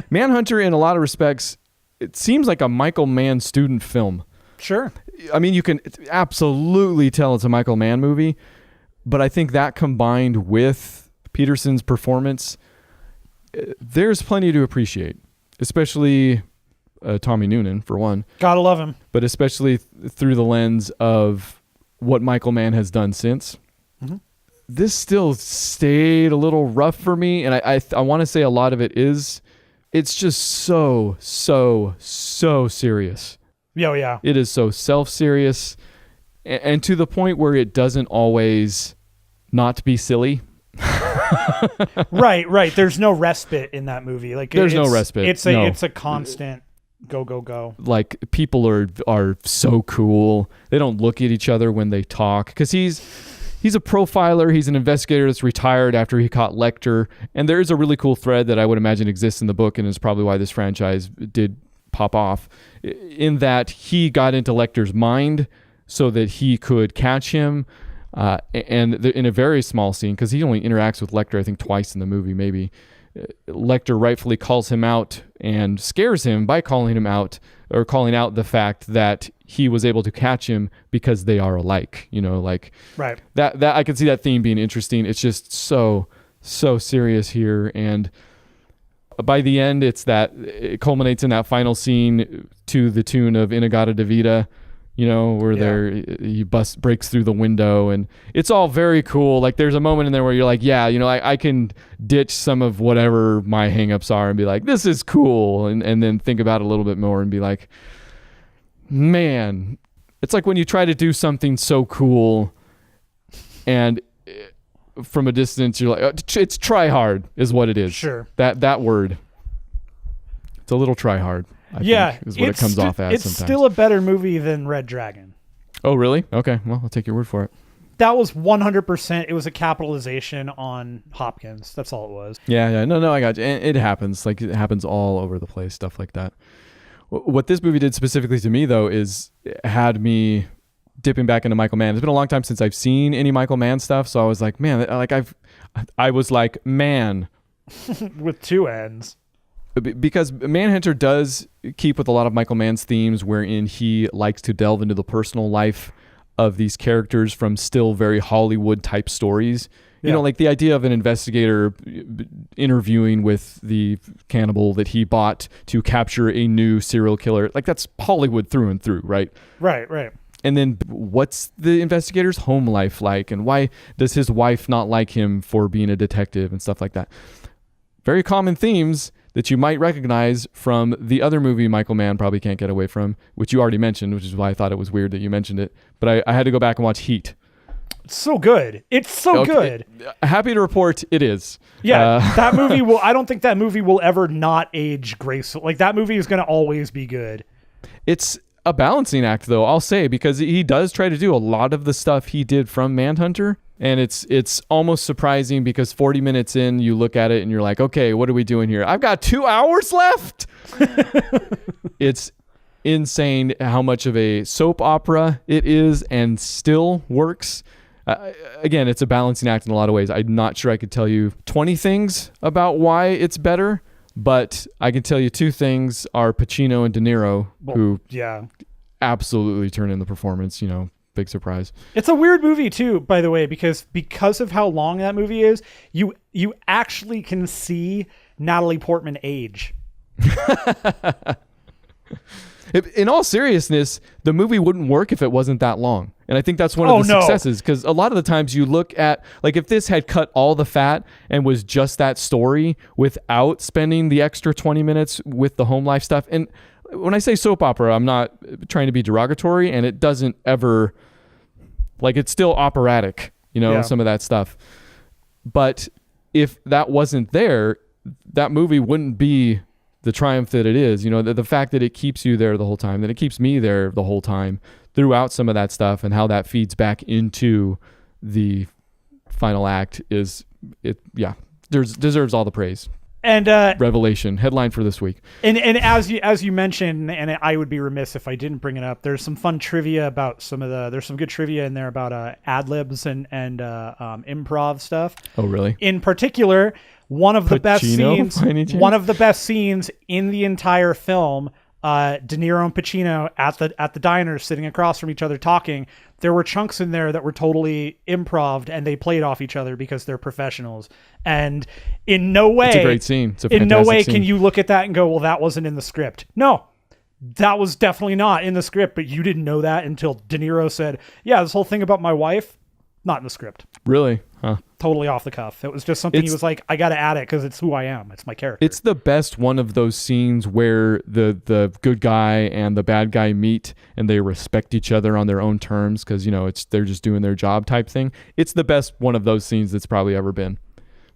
Manhunter, in a lot of respects, it seems like a Michael Mann student film. Sure. I mean, you can absolutely tell it's a Michael Mann movie, but I think that combined with Peterson's performance, there's plenty to appreciate, especially Tommy Noonan, for one. Gotta love him. But especially through the lens of what Michael Mann has done since. Mm-hmm. This still stayed a little rough for me, and I want to say a lot of it's just so serious. Yeah. It is so self-serious, and to the point where it doesn't always not be silly. Right. There's no respite in that movie. Like there's no respite. It's a constant go. Like, people are so cool. They don't look at each other when they talk, because he's a profiler. He's an investigator that's retired after he caught Lecter, and there is a really cool thread that I would imagine exists in the book, and is probably why this franchise did pop off, in that he got into Lecter's mind so that he could catch him. And in a very small scene, because he only interacts with Lecter, I think, twice in the movie, maybe, Lecter rightfully calls him out and scares him by calling him out, or calling out the fact that he was able to catch him because they are alike. Right. That I can see that theme being interesting. It's just so serious here, and by the end, it culminates in that final scene to the tune of In-A-Gadda-Da-Vida. Where he breaks through the window, and it's all very cool. Like, there's a moment in there where you're like, yeah, I can ditch some of whatever my hangups are and be like, this is cool. And then think about it a little bit more and be like, man, it's like when you try to do something so cool and from a distance, you're like, it's try hard is what it is. Sure. That word. It's a little try hard. I think is what it comes off as sometimes. It's still a better movie than Red Dragon. Oh, really? Okay. Well, I'll take your word for it. That was 100%. It was a capitalization on Hopkins. That's all it was. Yeah. No, I got you. And it happens. Like, it happens all over the place, stuff like that. What this movie did specifically to me, though, is it had me dipping back into Michael Mann. It's been a long time since I've seen any Michael Mann stuff, so I was like, man, I was like, man. With two N's. Because Manhunter does keep with a lot of Michael Mann's themes, wherein he likes to delve into the personal life of these characters from still very Hollywood type stories. Yeah. Like the idea of an investigator interviewing with the cannibal that he bought to capture a new serial killer. Like, that's Hollywood through and through, right? Right. And then what's the investigator's home life like? And why does his wife not like him for being a detective and stuff like that? Very common themes that you might recognize from the other movie Michael Mann probably can't get away from, which you already mentioned, which is why I thought it was weird that you mentioned it. But I had to go back and watch Heat. It's so good. It's so good. Happy to report it is. Yeah, that movie I don't think that movie will ever not age gracefully. Like, that movie is going to always be good. It's a balancing act, though, I'll say, because he does try to do a lot of the stuff he did from Manhunter. And it's almost surprising, because 40 minutes in, you look at it and you're like, okay, what are we doing here? I've got 2 hours left. It's insane how much of a soap opera it is and still works. Again, it's a balancing act in a lot of ways. I'm not sure I could tell you 20 things about why it's better, But I can tell you two things are Pacino and De Niro, who absolutely turn in the performance, big surprise. It's a weird movie too, by the way, because of how long that movie is, you actually can see Natalie Portman age. In all seriousness, the movie wouldn't work if it wasn't that long. And I think that's one of the successes, because a lot of the times you look at, like, if this had cut all the fat and was just that story without spending the extra 20 minutes with the home life stuff. And when I say soap opera, I'm not trying to be derogatory, and it doesn't ever, like, it's still operatic, some of that stuff. But if that wasn't there, that movie wouldn't be the triumph that it is. The fact that it keeps you there the whole time, that it keeps me there the whole time throughout some of that stuff, and how that feeds back into the final act deserves all the praise. And revelation headline for this week. And as you mentioned, and I would be remiss if I didn't bring it up, there's some fun trivia about there's some good trivia in there about ad libs and improv stuff. Oh, really? In particular, one of the best scenes in the entire film, De Niro and Pacino at the diner sitting across from each other talking. There were chunks in there that were totally improv, and they played off each other because they're professionals. And in no way, it's a great scene. It's a in no way scene. can you look at that and go, well, that wasn't in the script. No, that was definitely not in the script, but you didn't know that until De Niro said, yeah, this whole thing about my wife, not in the script. Really? Huh. Totally off the cuff. It was just something he was like, I got to add it because it's who I am. It's my character. It's the best one of those scenes where the good guy and the bad guy meet and they respect each other on their own terms, because, they're just doing their job type thing. It's the best one of those scenes that's probably ever been.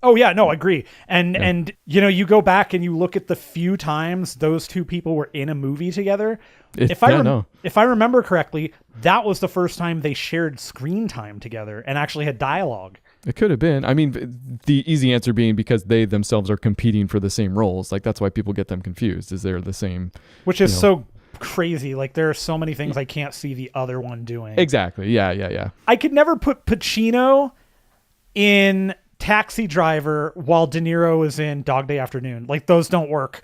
Oh yeah, no, I agree. And you go back and you look at the few times those two people were in a movie together. If I remember correctly, that was the first time they shared screen time together and actually had dialogue. It could have been. I mean, the easy answer being because they themselves are competing for the same roles. Like, that's why people get them confused, is they're the same. Which is so crazy. Like, there are so many things I can't see the other one doing. Exactly. Yeah. I could never put Pacino in Taxi Driver while De Niro is in Dog Day Afternoon. Like, those don't work.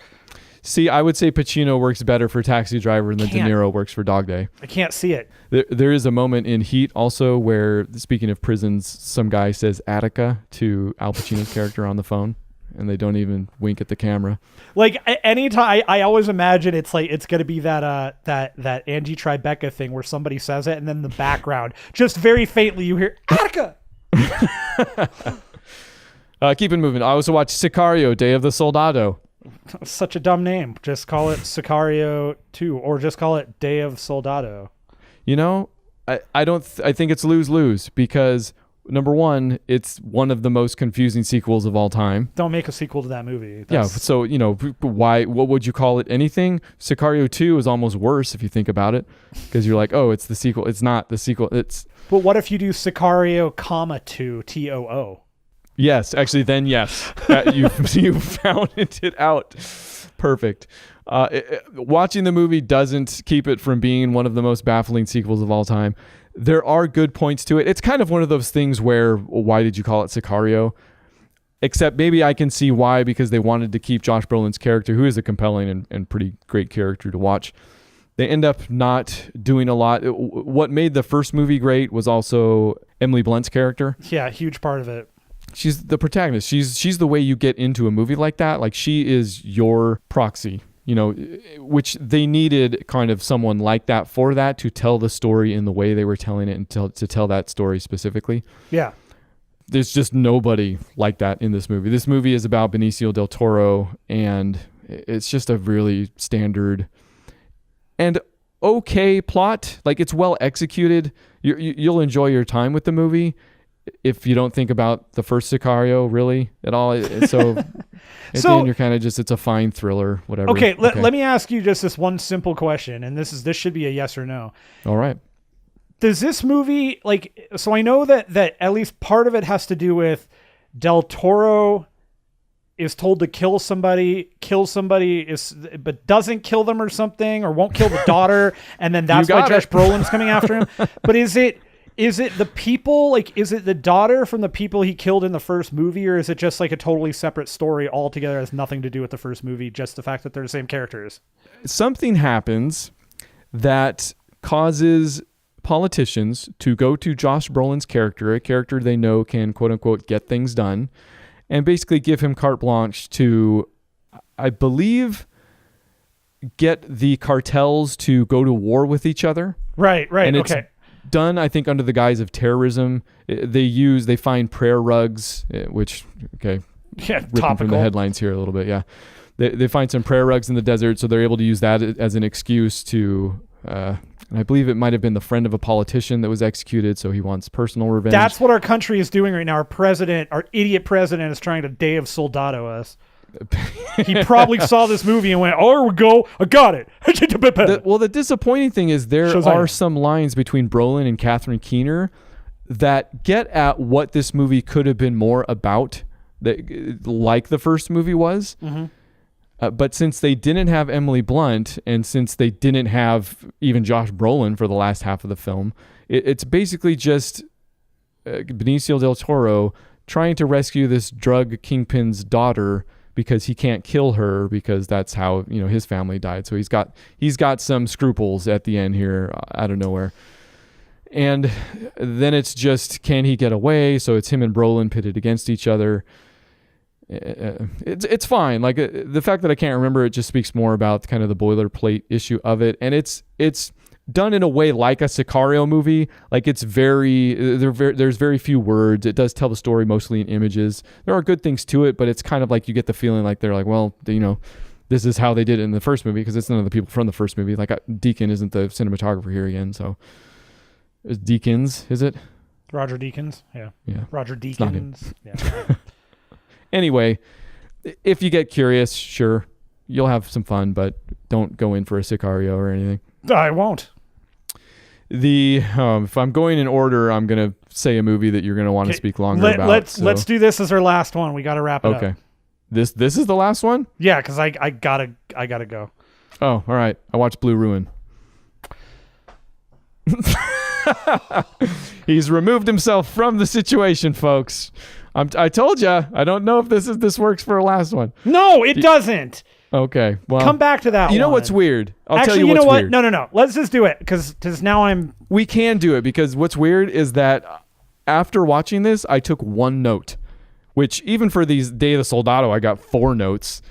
See, I would say Pacino works better for Taxi Driver than De Niro works for Dog Day. I can't see it. There is a moment in Heat also where, speaking of prisons, some guy says Attica to Al Pacino's character on the phone, and they don't even wink at the camera. Like, anytime, I always imagine it's like it's going to be that Angie Tribeca thing where somebody says it, and then in the background, just very faintly, you hear Attica. Keep it moving. I also watched Sicario, Day of the Soldado. Such a dumb name. Just call it Sicario 2, or just call it Day of Soldado. I think it's lose-lose, because number one, it's one of the most confusing sequels of all time. Don't make a sequel to that movie. So, why? What would you call it? Anything? Sicario 2 is almost worse if you think about it, because you're like, oh, it's the sequel. It's not the sequel. But what if you do Sicario, 2, TOO? Yes, actually, then yes, you found it out. Perfect. Watching the movie doesn't keep it from being one of the most baffling sequels of all time. There are good points to it. It's kind of one of those things where, why did you call it Sicario? Except maybe I can see why, because they wanted to keep Josh Brolin's character, who is a compelling and pretty great character to watch. They end up not doing a lot. What made the first movie great was also Emily Blunt's character. Yeah, huge part of it. She's the protagonist. She's the way you get into a movie like that. Like, she is your proxy, which they needed kind of someone like that for that, to tell the story in the way they were telling it, and to tell that story specifically. Yeah. There's just nobody like that in this movie. This movie is about Benicio del Toro, and it's just a really standard and okay plot. Like, it's well executed. You'll enjoy your time with the movie if you don't think about the first Sicario really at all. So at the end, you're kind of just, it's a fine thriller, whatever. Okay. Let me ask you just this one simple question, and this should be a yes or no. All right. Does this movie, so I know that at least part of it has to do with Del Toro is told to kill somebody but doesn't kill them or something, or won't kill the daughter, and then that's why Josh Brolin's coming after him. But is Is it the people, like, is it the daughter from the people he killed in the first movie, or is it just like a totally separate story altogether, has nothing to do with the first movie, just the fact that they're the same characters? Something happens that causes politicians to go to Josh Brolin's character, a character they know can quote unquote get things done, and basically give him carte blanche to, I believe, get the cartels to go to war with each other. Right. And okay. It's done, I think, under the guise of terrorism. They find prayer rugs, which, okay, yeah, ripping topical from the headlines here a little bit, yeah. They find some prayer rugs in the desert, so they're able to use that as an excuse to, and I believe it might have been the friend of a politician that was executed, so he wants personal revenge. That's what our country is doing right now. Our idiot president is trying to Day of Soldado us. He probably saw this movie and went, oh, here we go. I got it. The disappointing thing is there are some lines between Brolin and Catherine Keener that get at what this movie could have been more about, like the first movie was. Mm-hmm. But since they didn't have Emily Blunt, and since they didn't have even Josh Brolin for the last half of the film, it's basically just Benicio del Toro trying to rescue this drug kingpin's daughter because he can't kill her because that's how his family died. So he's got some scruples at the end here out of nowhere. And then it's just, can he get away? So it's him and Brolin pitted against each other. It's fine. Like the fact that I can't remember it just speaks more about kind of the boilerplate issue of it, and it's done in a way like a Sicario movie. Like there's very few words. It does tell the story mostly in images. There are good things to it, but it's kind of like you get the feeling like they're like, well, this is how they did it in the first movie because it's none of the people from the first movie. Like Deakins isn't the cinematographer here again, so it's Deakins, is it? Roger Deakins, yeah. Roger Deakins, yeah. Anyway, if you get curious, sure, you'll have some fun, but don't go in for a Sicario or anything. I won't. If I'm going in order, I'm gonna say a movie that you're gonna want to speak longer about. Let's do this as our last one. We got to wrap it up. Okay. This is the last one? Yeah, because I gotta go. Oh, all right. I watched Blue Ruin. He's removed himself from the situation, folks. I told you. I don't know if this works for a last one. No, it doesn't. Okay. Well, come back to that. You know what's weird? I'll tell you what's weird. No. Let's just do it because now we can do it because what's weird is that after watching this, I took one note, which even for these Day of the Soldado, I got 4 notes.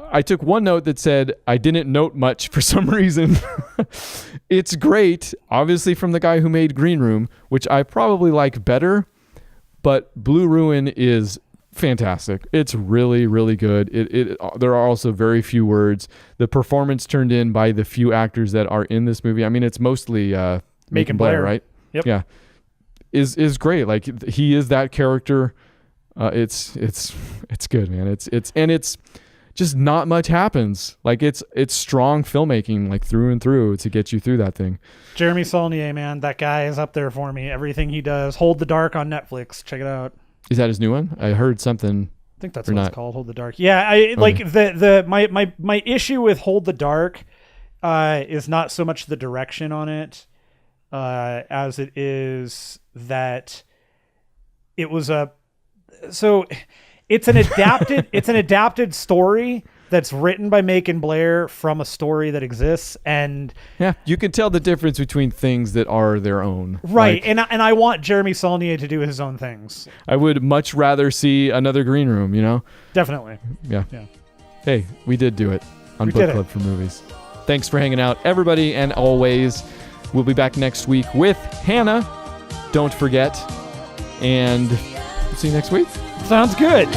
I took one note that said I didn't note much for some reason. It's great, obviously from the guy who made Green Room, which I probably like better, but Blue Ruin is fantastic. It's really, really good. There are also very few words. The performance turned in by the few actors that are in this movie. I mean, it's mostly Macon Blair, right? Yep. Yeah. Is great. Like he is that character. It's good, man. It's just not much happens. Like it's strong filmmaking, like through and through, to get you through that thing. Jeremy Saulnier, man, that guy is up there for me. Everything he does. Hold the Dark on Netflix. Check it out. Is that his new one? I heard something. I think that's what it's called. Hold the Dark. Yeah, like my issue with Hold the Dark is not so much the direction on it as it is that it was it's an adapted story that's written by Macon Blair from a story that exists, and yeah, you can tell the difference between things that are their own, right? And I want Jeremy Saulnier to do his own things. I would much rather see another Green Room, Definitely. Yeah. Hey, we did do it on Book Club for Movies. Thanks for hanging out, everybody, and always, we'll be back next week with Hannah. Don't forget, and see you next week. Sounds good.